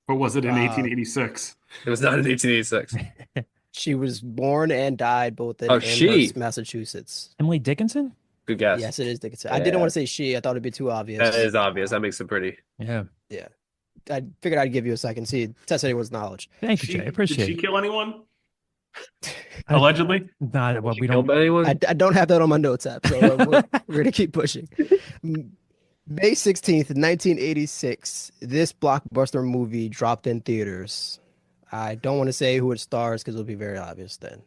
Speaker 3: Or was it in
Speaker 5: Wow.
Speaker 3: 1886?
Speaker 4: It was not in 1886.
Speaker 5: She was born and died both in
Speaker 4: Oh,
Speaker 5: Amherst,
Speaker 4: she.
Speaker 5: Massachusetts.
Speaker 2: Emily Dickinson?
Speaker 4: Good guess.
Speaker 5: Yes, it is Dickinson. I didn't want to say she. I thought it'd be too obvious.
Speaker 4: That is obvious. That makes it pretty.
Speaker 2: Yeah.
Speaker 5: Yeah. I figured I'd give you a second. See, test anyone's knowledge.
Speaker 2: Thank you, Jay. I appreciate
Speaker 3: Did she
Speaker 2: it.
Speaker 3: kill anyone? Allegedly?
Speaker 2: Not well, we
Speaker 4: Killed
Speaker 2: don't.
Speaker 4: anyone?
Speaker 5: I don't have that on my notes app, so we're going to keep pushing. May 16th, 1986, this blockbuster movie dropped in theaters. I don't want to say who it stars because it'll be very obvious then.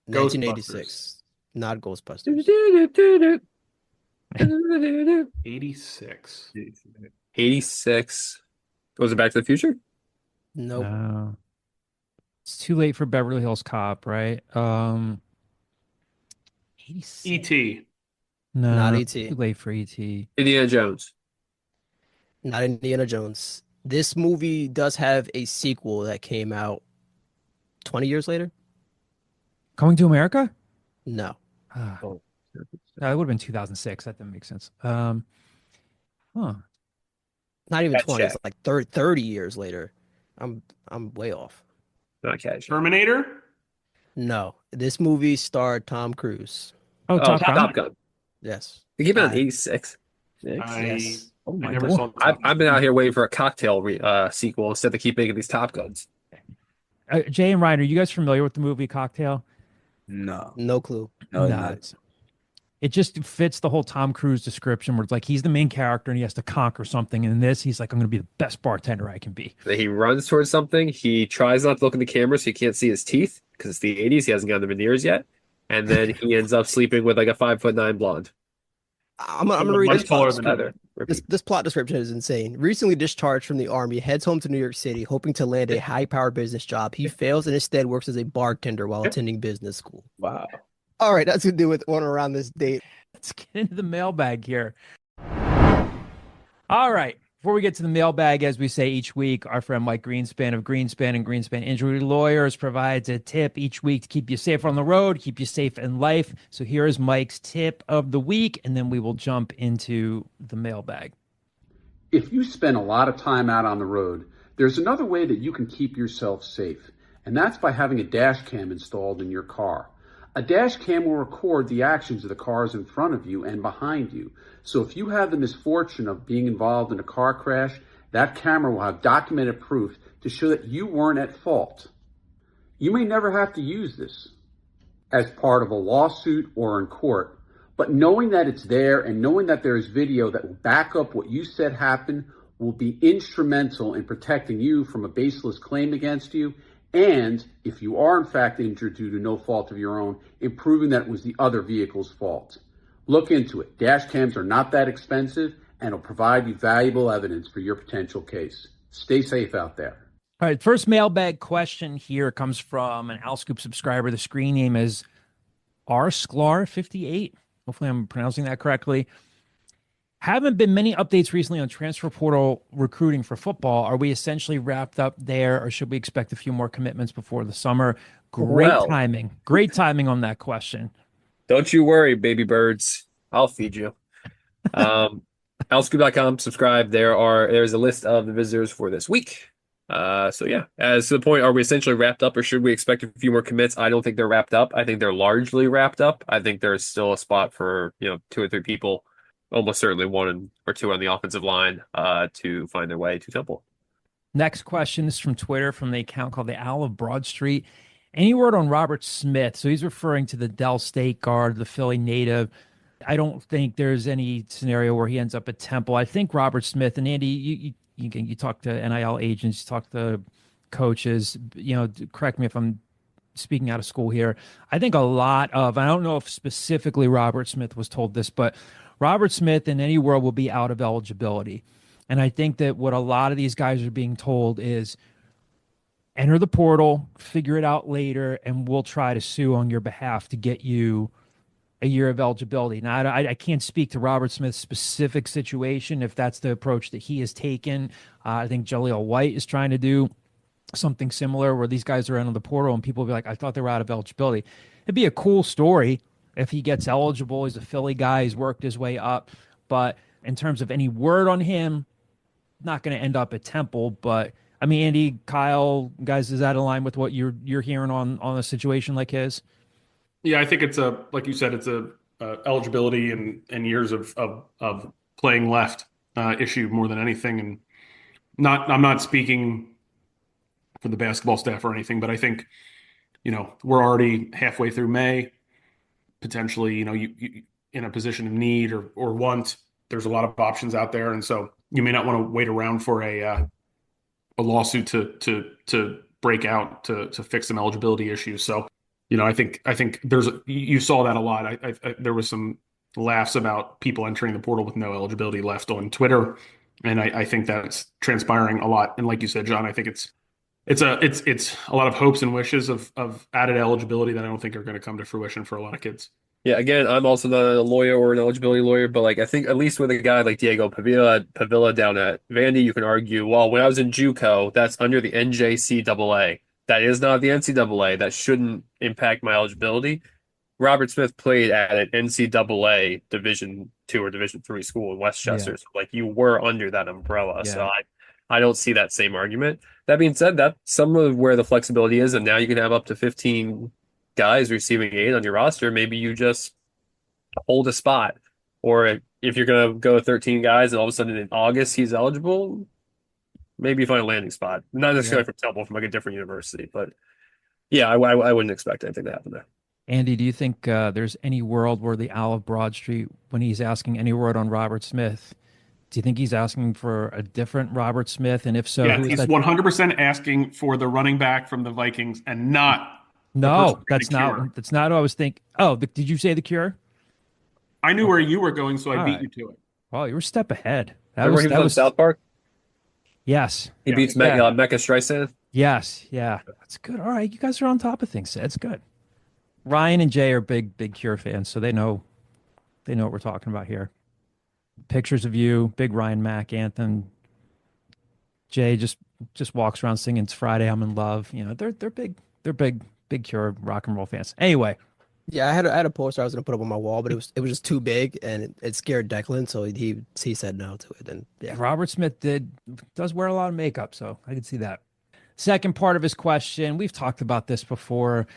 Speaker 5: 1986, not Ghostbusters.
Speaker 3: 86.
Speaker 4: 86. Was it Back to the Future?
Speaker 5: Nope.
Speaker 2: No. It's too late for Beverly Hills Cop, right? 86.
Speaker 3: E.T.
Speaker 2: No,
Speaker 5: Not E.T.
Speaker 2: Too late for E.T.
Speaker 4: Indiana Jones.
Speaker 5: Not Indiana Jones. This movie does have a sequel that came out 20 years later.
Speaker 2: Coming to America?
Speaker 5: No.
Speaker 2: Ah,
Speaker 4: Oh.
Speaker 2: no, it would have been 2006. That didn't make sense. Huh.
Speaker 5: Not even
Speaker 4: That's
Speaker 5: 20. It's
Speaker 4: check.
Speaker 5: like 30 years later. I'm way off.
Speaker 4: Not catching.
Speaker 3: Terminator?
Speaker 5: No. This movie starred Tom Cruise.
Speaker 2: Oh,
Speaker 4: Oh,
Speaker 2: Top Gun?
Speaker 4: Top Gun.
Speaker 5: Yes.
Speaker 4: It came out in
Speaker 5: I-
Speaker 4: 86.
Speaker 5: Yes.
Speaker 6: Oh
Speaker 3: I
Speaker 6: my
Speaker 3: never
Speaker 6: God.
Speaker 3: saw Top
Speaker 4: I've been out here waiting for a cocktail sequel instead they keep making these Top Guns.
Speaker 2: Jay and Ryan, are you guys familiar with the movie Cocktail?
Speaker 6: No.
Speaker 5: No clue.
Speaker 6: No,
Speaker 2: No,
Speaker 6: not.
Speaker 2: it's- It just fits the whole Tom Cruise description where it's like he's the main character and he has to conquer something. And in this, he's like, I'm going to be the best bartender I can be.
Speaker 4: Then he runs towards something. He tries not to look in the camera so he can't see his teeth because it's the 80s. He hasn't gotten the veneers yet. And then he ends up sleeping with like a 5'9" blonde.
Speaker 5: I'm going to read
Speaker 3: Much
Speaker 5: this plot
Speaker 3: taller
Speaker 5: description.
Speaker 3: than
Speaker 4: Heather.
Speaker 5: This plot description is insane. Recently discharged from the army, heads home to New York City, hoping to land a high-powered business job. He fails and instead works as a bartender while attending business school.
Speaker 6: Wow.
Speaker 5: All right, that's going to do with on around this date.
Speaker 2: Let's get into the mailbag here. All right. Before we get to the mailbag, as we say each week, our friend Mike Greenspan of Greenspan and Greenspan Injury Lawyers provides a tip each week to keep you safe on the road, keep you safe in life. So here is Mike's tip of the week, and then we will jump into the mailbag.
Speaker 9: If you spend a lot of time out on the road, there's another way that you can keep yourself safe, and that's by having a dash cam installed in your car. A dash cam will record the actions of the cars in front of you and behind you. So if you have the misfortune of being involved in a car crash, that camera will have documented proof to show that you weren't at fault. You may never have to use this as part of a lawsuit or in court, but knowing that it's there and knowing that there is video that will back up what you said happened will be instrumental in protecting you from a baseless claim against you, and if you are in fact injured due to no fault of your own, in proving that it was the other vehicle's fault. Look into it. Dash cams are not that expensive and will provide you valuable evidence for your potential case. Stay safe out there.
Speaker 2: All right, first mailbag question here comes from an AlScoop subscriber. The screen name is rsklar58. Hopefully I'm pronouncing that correctly. Haven't been many updates recently on transfer portal recruiting for football. Are we essentially wrapped up there, or should we expect a few more commitments before the summer? Great
Speaker 4: Well.
Speaker 2: timing. Great timing on that question.
Speaker 4: Don't you worry, baby birds. I'll feed you. Alscoop.com, subscribe. There's a list of the visitors for this week. So yeah, as to the point, are we essentially wrapped up or should we expect a few more commits? I don't think they're wrapped up. I think they're largely wrapped up. I think there's still a spot for, 2 or 3 people, almost certainly 1 or 2 on the offensive line, to find their way to Temple.
Speaker 2: Next question is from Twitter, from the account called the Owl of Broad Street. Any word on Robert Smith? So he's referring to the Dell State guard, the Philly native. I don't think there's any scenario where he ends up at Temple. I think Robert Smith, and Andy, you talk to NIL agents, you talk to coaches, correct me if I'm speaking out of school here. I think a lot of, I don't know if specifically Robert Smith was told this, but Robert Smith in any world will be out of eligibility. And I think that what a lot of these guys are being told is enter the portal, figure it out later, and we'll try to sue on your behalf to get you a year of eligibility. Now, I can't speak to Robert Smith's specific situation if that's the approach that he has taken. I think Jaleel White is trying to do something similar where these guys are in on the portal and people will be like, I thought they were out of eligibility. It'd be a cool story if he gets eligible. He's a Philly guy. He's worked his way up. But in terms of any word on him, not going to end up at Temple. But I mean, Andy, Kyle, guys, is that in line with what you're hearing on a situation like his?
Speaker 3: Yeah, I think it's like you said, it's a eligibility and years of playing left issue more than anything. And I'm not speaking for the basketball staff or anything, but I think, we're already halfway through May, potentially, you in a position of need or want. There's a lot of options out there, and so you may not want to wait around for a lawsuit to break out to fix some eligibility issues. So, I think you saw that a lot. There was some laughs about people entering the portal with no eligibility left on Twitter, and I think that's transpiring a lot. And like you said, John, I think it's a lot of hopes and wishes of added eligibility that I don't think are going to come to fruition for a lot of kids.
Speaker 4: Yeah, again, I'm also not a lawyer or an eligibility lawyer, but like I think at least with a guy like Diego Pavilla down at Vandy, you can argue, well, when I was in JUCO, that's under the NJCAA. That is not the NCAA. That shouldn't impact my eligibility. Robert Smith played at an NCAA Division II or Division III school in Westchester.
Speaker 2: Yeah.
Speaker 4: So like you were under that umbrella.
Speaker 2: Yeah.
Speaker 4: So I don't see that same argument. That being said, that's some of where the flexibility is, and now you can have up to 15 guys receiving aid on your roster. Maybe you just hold a spot. Or if you're going to go 13 guys and all of a sudden in August he's eligible, maybe you find a landing spot. Not necessarily from Temple, from like a different university. But yeah, I wouldn't expect anything to happen there.
Speaker 2: Andy, do you think there's any world where the Owl of Broad Street, when he's asking any word on Robert Smith, do you think he's asking for a different Robert Smith? And if so,
Speaker 3: yeah,
Speaker 2: who is
Speaker 3: he's
Speaker 2: that?
Speaker 3: 100% asking for the running back from the Vikings and not.
Speaker 2: No, that's not what I was thinking. Oh, did you say the Cure?
Speaker 3: I knew where you were going, so I beat you to it.
Speaker 2: Well, you were a step ahead.
Speaker 4: That was on South Park?
Speaker 2: Yes.
Speaker 4: He beats Mecca Streisand?
Speaker 2: Yes. Yeah. That's good. All right. You guys are on top of things. That's good. Ryan and Jay are big Cure fans, so they know what we're talking about here. Pictures of you, big Ryan Mack anthem. Jay just walks around singing "It's Friday, I'm in Love." They're big Cure rock and roll fans. Anyway,
Speaker 5: yeah, I had a poster I was gonna put up on my wall, but it was just too big and it scared Declan, so he said no to it. And yeah,
Speaker 2: Robert Smith does wear a lot of makeup, so I could see that. Second part of his question, we've talked about this before.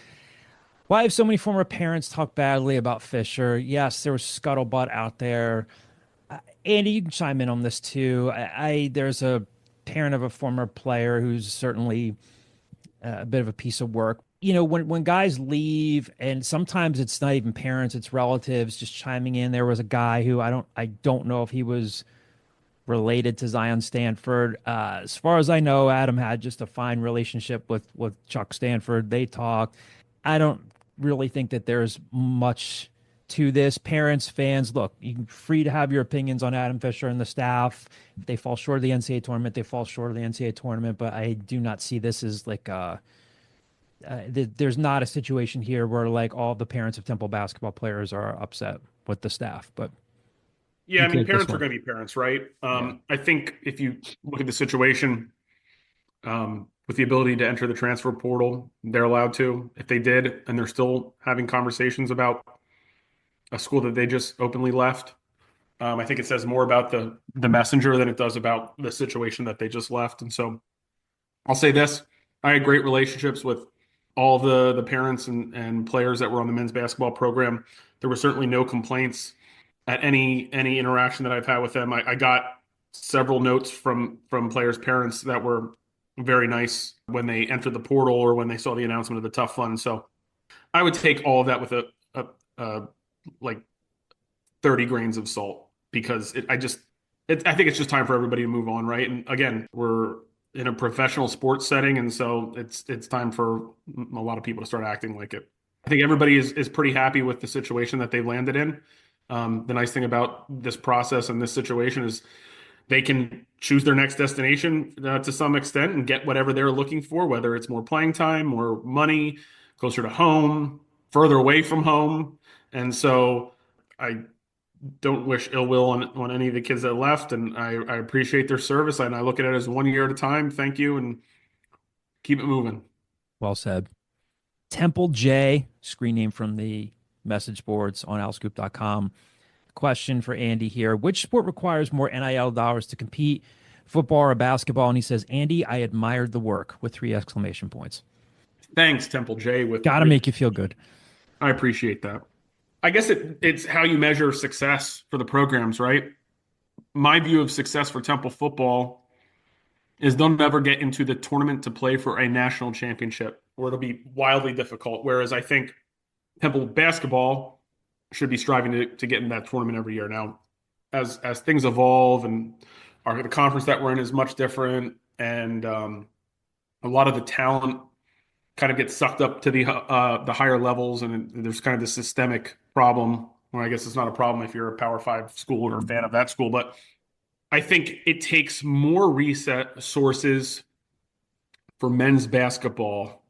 Speaker 2: Why have so many former parents talk badly about Fisher? Yes, there was scuttlebutt out there. Andy, you can chime in on this too. There's a parent of a former player who's certainly a bit of a piece of work. When guys leave, and sometimes it's not even parents, it's relatives just chiming in. There was a guy who I don't know if he was related to Zion Stanford. As far as I know, Adam had just a fine relationship with Chuck Stanford. They talked. I don't really think that there's much to this. Parents, fans, look, you're free to have your opinions on Adam Fisher and the staff. If they fall short of the NCAA tournament, they fall short of the NCAA tournament. But I do not see this as like there's not a situation here where like all the parents of Temple basketball players are upset with the staff. But
Speaker 3: yeah, I mean, parents are going to be parents, right? I think if you look at the situation, with the ability to enter the transfer portal, they're allowed to. If they did, and they're still having conversations about a school that they just openly left, I think it says more about the messenger than it does about the situation that they just left. And so I'll say this. I had great relationships with all the parents and players that were on the men's basketball program. There were certainly no complaints at any interaction that I've had with them. I got several notes from players' parents that were very nice when they entered the portal or when they saw the announcement of the TUFF Fund. So I would take all of that with a like 30 grains of salt, because I think it's just time for everybody to move on, right? And again, we're in a professional sports setting, and so it's time for a lot of people to start acting like it. I think everybody is pretty happy with the situation that they've landed in. The nice thing about this process and this situation is they can choose their next destination to some extent and get whatever they're looking for, whether it's more playing time, more money, closer to home, further away from home. And so I don't wish ill will on any of the kids that left, and I appreciate their service, and I look at it as 1 year at a time. Thank you, and keep it moving.
Speaker 2: Well said. Temple J, screen name from the message boards on owlscoop.com. Question for Andy here. Which sport requires more NIL dollars to compete, football or basketball? And he says, Andy, I admired the work with 3 exclamation points.
Speaker 3: Thanks, Temple J.
Speaker 2: Got to make you feel good.
Speaker 3: I appreciate that. I guess it's how you measure success for the programs, right? My view of success for Temple football is they'll never get into the tournament to play for a national championship, or it'll be wildly difficult. Whereas I think Temple basketball should be striving to get in that tournament every year. Now, as things evolve and the conference that we're in is much different, and a lot of the talent kind of gets sucked up to the higher levels, and there's kind of this systemic problem. Well, I guess it's not a problem if you're a Power 5 school or a fan of that school, but I think it takes more resources for men's basketball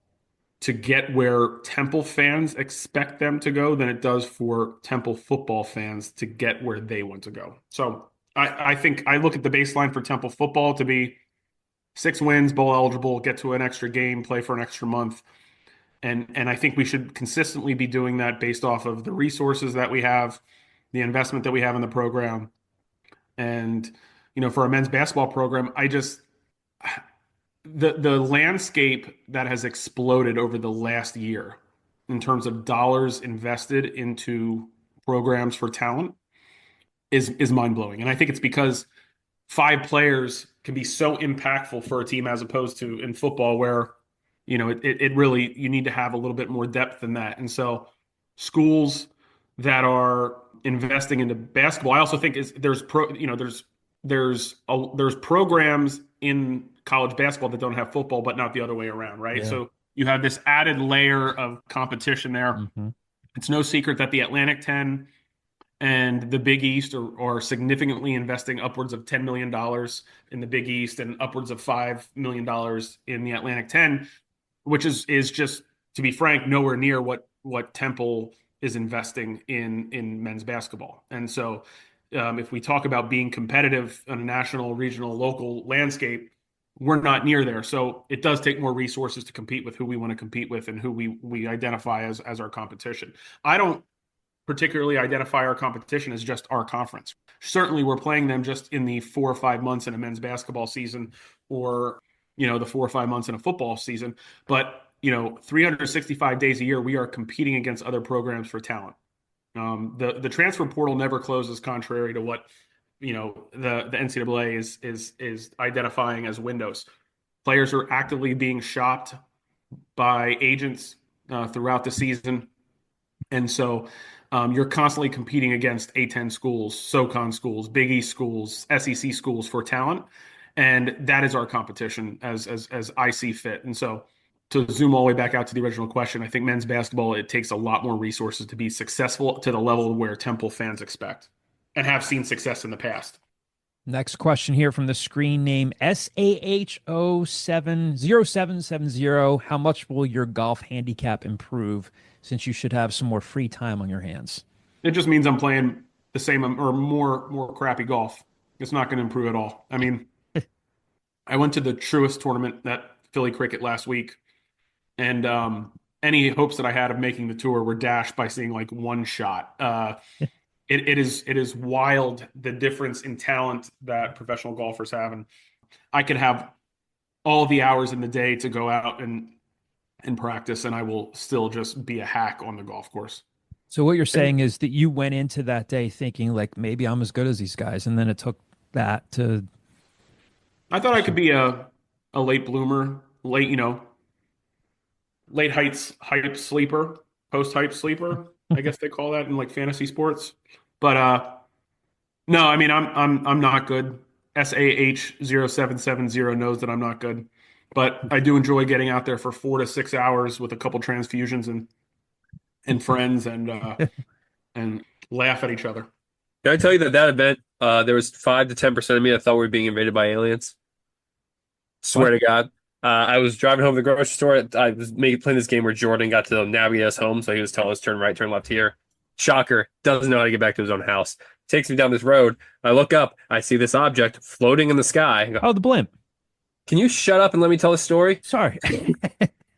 Speaker 3: to get where Temple fans expect them to go than it does for Temple football fans to get where they want to go. So I think I look at the baseline for Temple football to be 6 wins, bowl eligible, get to an extra game, play for an extra month. And I think we should consistently be doing that based off of the resources that we have, the investment that we have in the program. And, for a men's basketball program, the landscape that has exploded over the last year in terms of dollars invested into programs for talent is mind-blowing. And I think it's because 5 players can be so impactful for a team as opposed to in football where, it really, you need to have a little bit more depth than that. And so schools that are investing into basketball, I also think there's programs in college basketball that don't have football, but not the other way around, right?
Speaker 2: Yeah.
Speaker 3: So you have this added layer of competition there.
Speaker 2: Mm-hmm.
Speaker 3: It's no secret that the Atlantic 10 and the Big East are significantly investing upwards of $10 million in the Big East and upwards of $5 million in the Atlantic 10, which is just, to be frank, nowhere near what Temple is investing in men's basketball. And so if we talk about being competitive on a national, regional, local landscape, we're not near there. So it does take more resources to compete with who we want to compete with and who we identify as our competition. I don't particularly identify our competition as just our conference. Certainly we're playing them just in the 4 or 5 months in a men's basketball season, or the 4 or 5 months in a football season. But 365 days a year, we are competing against other programs for talent. The transfer portal never closes, contrary to what the NCAA is identifying as windows. Players are actively being shopped by agents throughout the season, and so you're constantly competing against A10 schools, SoCon schools, Big East schools, SEC schools for talent, and that is our competition as I see fit. And so, to zoom all the way back out to the original question, I think men's basketball, it takes a lot more resources to be successful to the level where Temple fans expect and have seen success in the past.
Speaker 2: Next question here from the screen name SAH070770. How much will your golf handicap improve since you should have some more free time on your hands?
Speaker 3: It just means I'm playing the same or more crappy golf. It's not going to improve at all. I mean, I went to the Truist tournament at Philly Cricket last week, and any hopes that I had of making the tour were dashed by seeing like one shot. It is wild, the difference in talent that professional golfers have, and I could have all the hours in the day to go out and practice, and I will still just be a hack on the golf course.
Speaker 2: So what you're saying is that you went into that day thinking like, maybe I'm as good as these guys, and then it took that to...
Speaker 3: I thought I could be a late bloomer, late hype sleeper, post hype sleeper, I guess they call that in like fantasy sports. But no, I mean I'm not good. SAH0770 knows that I'm not good. But I do enjoy getting out there for 4 to 6 hours with a couple transfusions and friends and laugh at each other.
Speaker 4: Can I tell you that event, there was 5 to 10% of me that thought we were being invaded by aliens? Swear to God. I was driving home to the grocery store. I was playing this game where Jordan got to navigate us home. So he was telling us turn right, turn left here. Shocker. Doesn't know how to get back to his own house. Takes me down this road. I look up. I see this object floating in the sky. I go,
Speaker 2: Oh, the blimp.
Speaker 4: can you shut up and let me tell a story?
Speaker 2: Sorry.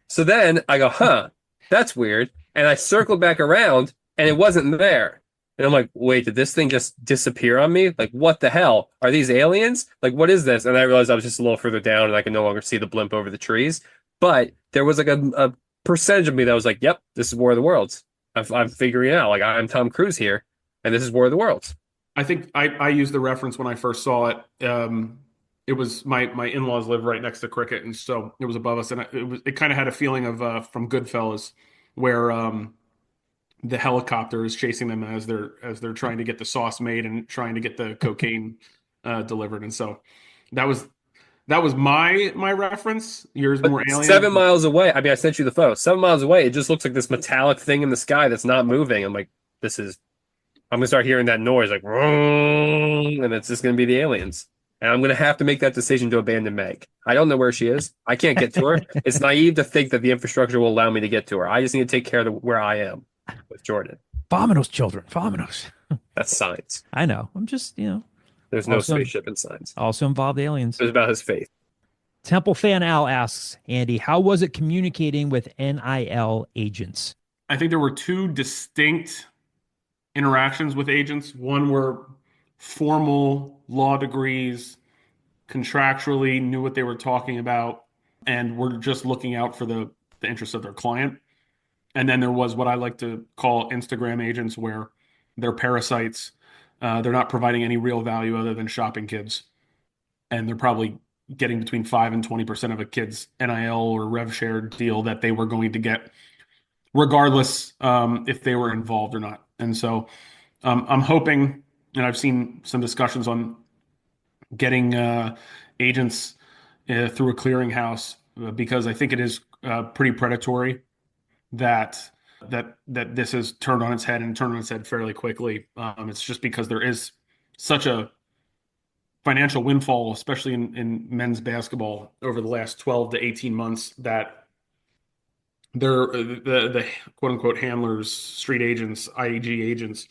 Speaker 4: So then I go, huh, that's weird. And I circled back around and it wasn't there. And I'm like, wait, did this thing just disappear on me? Like, what the hell? Are these aliens? Like, what is this? And I realized I was just a little further down and I could no longer see the blimp over the trees. But there was like a percentage of me that was like, yep, this is War of the Worlds. I'm figuring it out. Like, I'm Tom Cruise here, and this is War of the Worlds.
Speaker 3: I think I used the reference when I first saw it. It was my in-laws live right next to cricket, and so it was above us, and it kind of had a feeling of from Goodfellas, where the helicopter is chasing them as they're trying to get the sauce made and trying to get the cocaine delivered, and so that was my reference. Yours more alien.
Speaker 4: 7 miles away. I mean, I sent you the photo. 7 miles away, it just looks like this metallic thing in the sky that's not moving. I'm like, I'm gonna start hearing that noise, like, and it's just gonna be the aliens. And I'm gonna have to make that decision to abandon Meg. I don't know where she is. I can't get to her. It's naive to think that the infrastructure will allow me to get to her. I just need to take care of where I am with Jordan.
Speaker 2: Vominos, children. Vominos.
Speaker 4: That's science.
Speaker 2: I know. I'm just,
Speaker 4: There's no spaceship in science.
Speaker 2: Also involved aliens.
Speaker 4: It was about his faith.
Speaker 2: Temple Fan Al asks, Andy, how was it communicating with NIL agents?
Speaker 3: I think there were two distinct interactions with agents. One were formal law degrees, contractually knew what they were talking about, and were just looking out for the interests of their client. And then there was what I like to call Instagram agents, where they're parasites. They're not providing any real value other than shopping kids. And they're probably getting between 5 and 20% of a kid's NIL or rev share deal that they were going to get, regardless if they were involved or not. And so I'm hoping, and I've seen some discussions on getting agents through a clearinghouse, because I think it is pretty predatory that this has turned on its head and turned on its head fairly quickly. It's just because there is such a financial windfall, especially in men's basketball over the last 12 to 18 months, that the quote unquote handlers, street agents, IAG agents,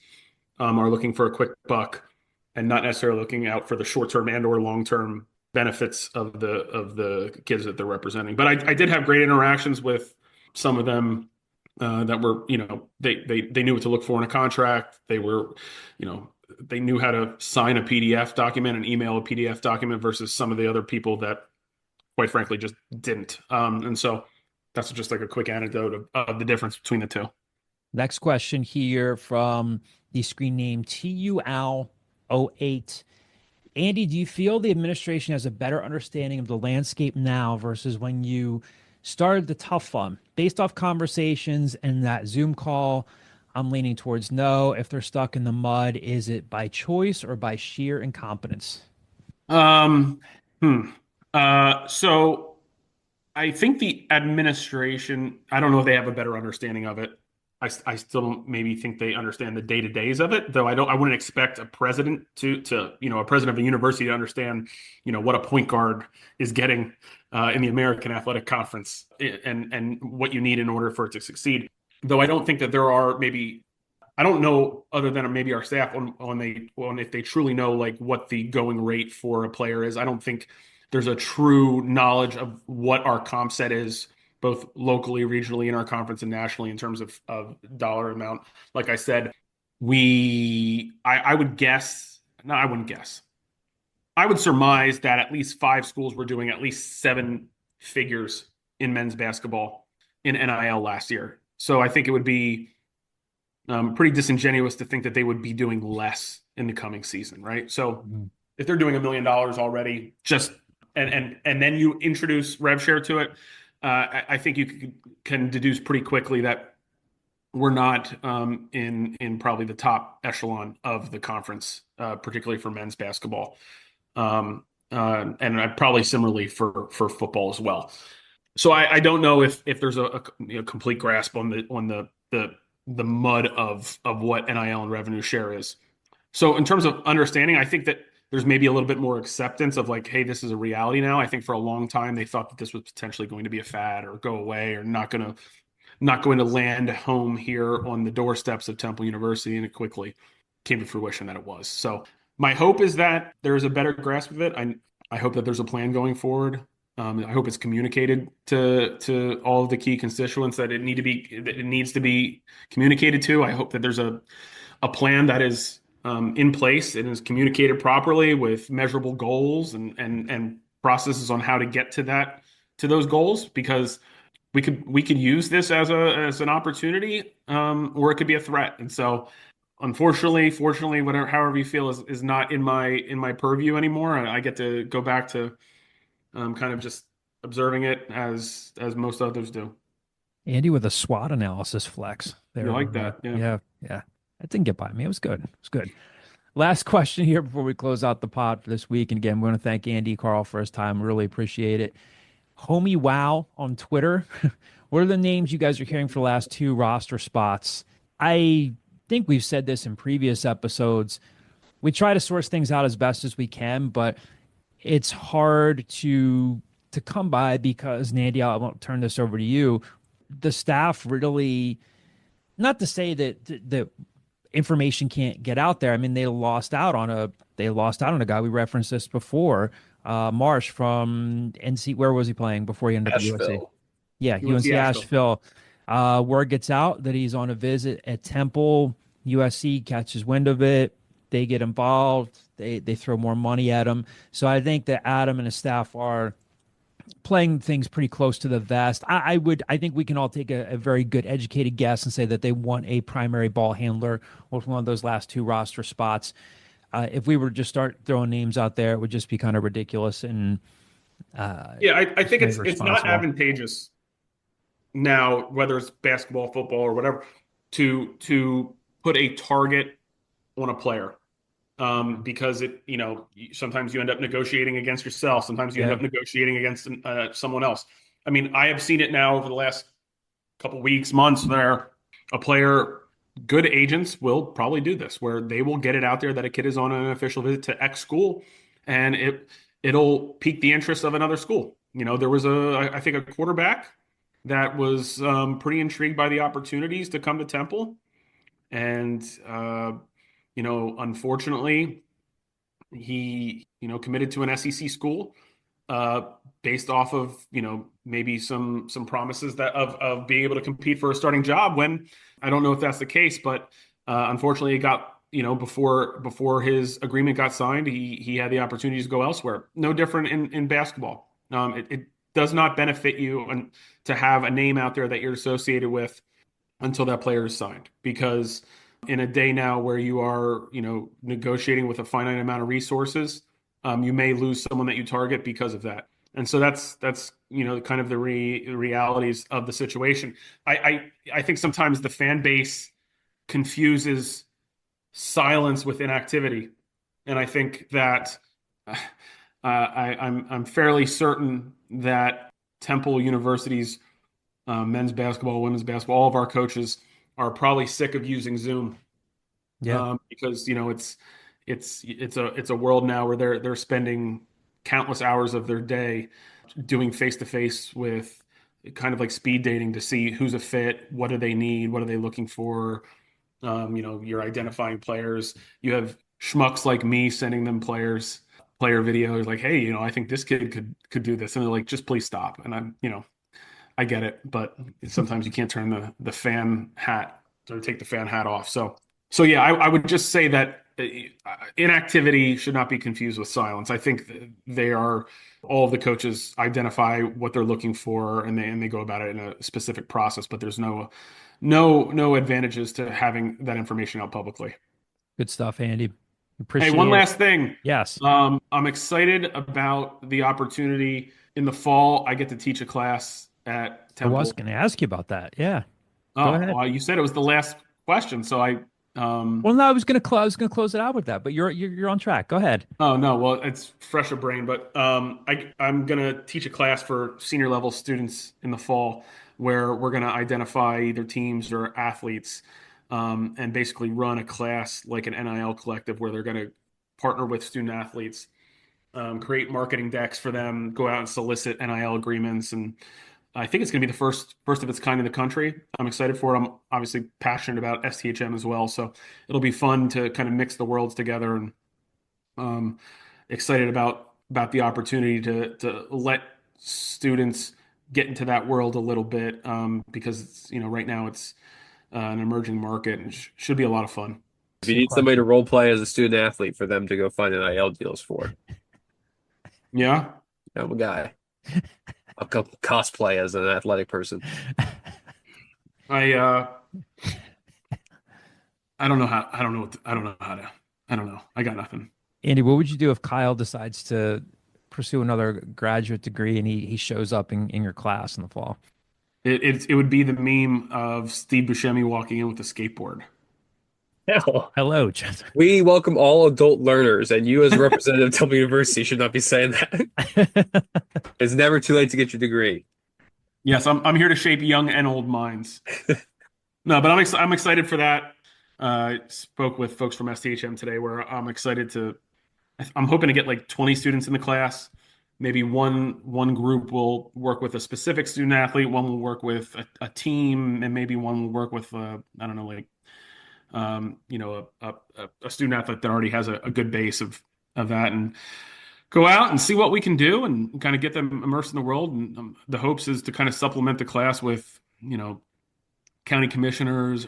Speaker 3: are looking for a quick buck and not necessarily looking out for the short-term and or long-term benefits of the kids that they're representing. But I did have great interactions with some of them that were, they knew what to look for in a contract. They were, they knew how to sign a PDF document and email a PDF document versus some of the other people that, quite frankly, just didn't. And so that's just like a quick anecdote of the difference between the two.
Speaker 2: Next question here from the screen name TUL08. Andy, do you feel the administration has a better understanding of the landscape now versus when you started the TUFF Fund? Based off conversations and that Zoom call, I'm leaning towards no. If they're stuck in the mud, is it by choice or by sheer incompetence?
Speaker 3: So I think the administration, I don't know if they have a better understanding of it. I still don't maybe think they understand the day-to-days of it, though I wouldn't expect a president to a president of a university to understand, what a point guard is getting in the American Athletic Conference and what you need in order for it to succeed. Though I don't think that there are I don't know, other than maybe our staff on if they truly know like what the going rate for a player is. I don't think there's a true knowledge of what our comp set is, both locally, regionally in our conference and nationally in terms of dollar amount. Like I said, I would guess, no, I wouldn't guess. I would surmise that at least 5 schools were doing at least 7 figures in men's basketball in NIL last year. So I think it would be pretty disingenuous to think that they would be doing less in the coming season, right? So if they're doing $1 million already, just and then you introduce rev share to it, I think you can deduce pretty quickly that we're not in probably the top echelon of the conference, particularly for men's basketball, and probably similarly for football as well. So I don't know if there's a complete grasp on the mud of what NIL and revenue share is. So in terms of understanding, I think that there's maybe a little bit more acceptance of like, hey, this is a reality now. I think for a long time they thought that this was potentially going to be a fad or go away or not going to land home here on the doorsteps of Temple University, and it quickly came to fruition that it was. So my hope is that there's a better grasp of it. I hope that there's a plan going forward. I hope it's communicated to all of the key constituents that it needs to be communicated to. I hope that there's a plan that is in place and is communicated properly with measurable goals and processes on how to get to those goals, because we could use this as an opportunity, or it could be a threat. And so unfortunately, fortunately, whatever, however you feel is not in my purview anymore. I get to go back to kind of just observing it as most others do.
Speaker 2: Andy with a SWOT analysis flex. There,
Speaker 3: You like that?
Speaker 2: Yeah. That didn't get by me. It was good. It was good. Last question here before we close out the pod for this week. And again, we want to thank Andy Carl for his time. Really appreciate it. Homie Wow on Twitter. What are the names you guys are hearing for the last 2 roster spots? I think we've said this in previous episodes. We try to source things out as best as we can, but it's hard to come by because, Nandy, I won't turn this over to you. The staff really, not to say that the information can't get out there. I mean, they lost out on a guy. We referenced this before. Marsh from NC. Where was he playing before he ended up at USC? Yeah, UNC Asheville. Word gets out that he's on a visit at Temple. USC catches wind of it. They get involved. They throw more money at him. So I think that Adam and his staff are playing things pretty close to the vest. I think we can all take a very good educated guess and say that they want a primary ball handler with one of those last 2 roster spots. If we were to just start throwing names out there, it would just be kind of ridiculous. And
Speaker 3: I think it's not advantageous now, whether it's basketball, football, or whatever, to put a target on a player. Because sometimes you end up negotiating against yourself. Sometimes you end up negotiating against someone else. I mean, I have seen it now over the last couple weeks, months, where good agents will probably do this, where they will get it out there that a kid is on an official visit to X school, and it'll pique the interest of another school. There was I think a quarterback that was pretty intrigued by the opportunities to come to Temple, and unfortunately, he committed to an SEC school based off of maybe some promises that of being able to compete for a starting job, when I don't know if that's the case, but unfortunately it got before his agreement got signed, he had the opportunity to go elsewhere. No different in basketball. It does not benefit you to have a name out there that you're associated with until that player is signed, because in a day now where you are negotiating with a finite amount of resources, you may lose someone that you target because of that. And so that's kind of the realities of the situation. I think sometimes the fan base confuses silence with inactivity, and I think that I'm fairly certain that Temple University's men's basketball, women's basketball, all of our coaches are probably sick of using Zoom. Because it's a world now where they're spending countless hours of their day doing face-to-face with kind of like speed dating to see who's a fit, what do they need, what are they looking for. You're identifying players. You have schmucks like me sending them player videos like, hey, I think this kid could do this, and they're like, just please stop. And I'm I get it, but sometimes you can't turn the fan hat or take the fan hat off. So yeah, I would just say that inactivity should not be confused with silence. I think all of the coaches identify what they're looking for, and they go about it in a specific process, but there's no advantages to having that information out publicly.
Speaker 2: Good stuff, Andy. Appreciate
Speaker 3: Hey, one last thing.
Speaker 2: Yes.
Speaker 3: I'm excited about the opportunity in the fall. I get to teach a class at Temple.
Speaker 2: I was going to ask you about that. Yeah. Go ahead.
Speaker 3: Well, you said it was the last question, so I.
Speaker 2: Well, no, I was going to close it out with that, but you're on track. Go ahead.
Speaker 3: Oh no, well, it's fresher brain, but I'm going to teach a class for senior level students in the fall, where we're going to identify either teams or athletes and basically run a class like an NIL collective where they're going to partner with student athletes, create marketing decks for them, go out and solicit NIL agreements. And I think it's going to be the first of its kind in the country. I'm excited for it. I'm obviously passionate about STHM as well. So it'll be fun to kind of mix the worlds together, and excited about the opportunity to let students get into that world a little bit, because it's, right now it's an emerging market, and should be a lot of fun.
Speaker 4: If you need somebody to role play as a student athlete for them to go find NIL deals for.
Speaker 3: Yeah.
Speaker 4: I'm a guy. I'll come cosplay as an athletic person.
Speaker 3: I don't know how. I don't know. I got nothing.
Speaker 2: Andy, what would you do if Kyle decides to pursue another graduate degree and he shows up in your class in the fall?
Speaker 3: It would be the meme of Steve Buscemi walking in with a skateboard.
Speaker 4: Hell.
Speaker 2: Hello, Jensen.
Speaker 4: We welcome all adult learners, and you as a representative of Temple University should not be saying that. It's never too late to get your degree.
Speaker 3: Yes, I'm here to shape young and old minds. No, but I'm excited for that. Spoke with folks from STHM today, where I'm hoping to get like 20 students in the class. Maybe one group will work with a specific student athlete, one will work with a team, and maybe one will work with a student athlete that already has a good base of that, and go out and see what we can do and kind of get them immersed in the world. And the hopes is to kind of supplement the class with, county commissioners.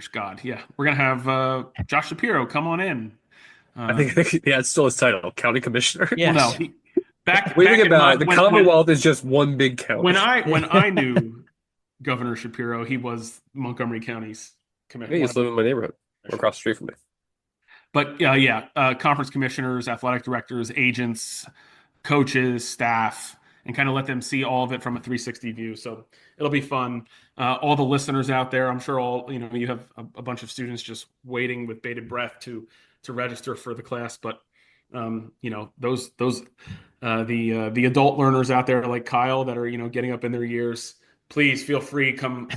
Speaker 3: God, yeah, we're gonna have Josh Shapiro come on in.
Speaker 4: I think it's still his title, county commissioner.
Speaker 2: Yes.
Speaker 3: Well, no, back
Speaker 4: about it. The Commonwealth is just one big county.
Speaker 3: When I knew Governor Shapiro, he was Montgomery County's commissioner.
Speaker 4: He used to live in my neighborhood, or across the street from me.
Speaker 3: But conference commissioners, athletic directors, agents, coaches, staff, and kind of let them see all of it from a 360 view. So it'll be fun. All the listeners out there, I'm sure you have a bunch of students just waiting with bated breath to register for the class. But those the adult learners out there like Kyle that are getting up in their years, please feel free, come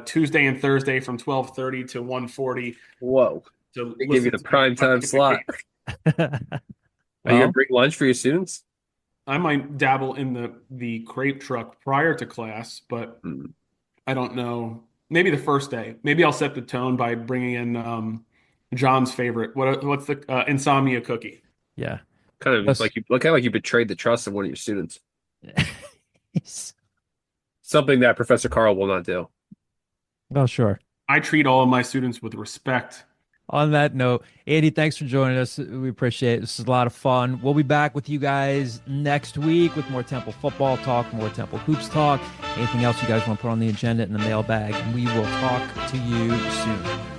Speaker 3: Tuesday and Thursday from 12:30 to 1:40.
Speaker 4: Whoa. They give you the prime time slot. Are you going to bring lunch for your students?
Speaker 3: I might dabble in the crepe truck prior to class, but I don't know. Maybe the first day. Maybe I'll set the tone by bringing in John's favorite. What's the insomnia cookie?
Speaker 2: Yeah.
Speaker 4: Kind of like you betrayed the trust of one of your students. Something that Professor Carl will not do.
Speaker 2: Well, sure.
Speaker 3: I treat all of my students with respect.
Speaker 2: On that note, Andy, thanks for joining us. We appreciate it. This is a lot of fun. We'll be back with you guys next week with more Temple football talk, more Temple hoops talk, anything else you guys want to put on the agenda in the mailbag. And we will talk to you soon.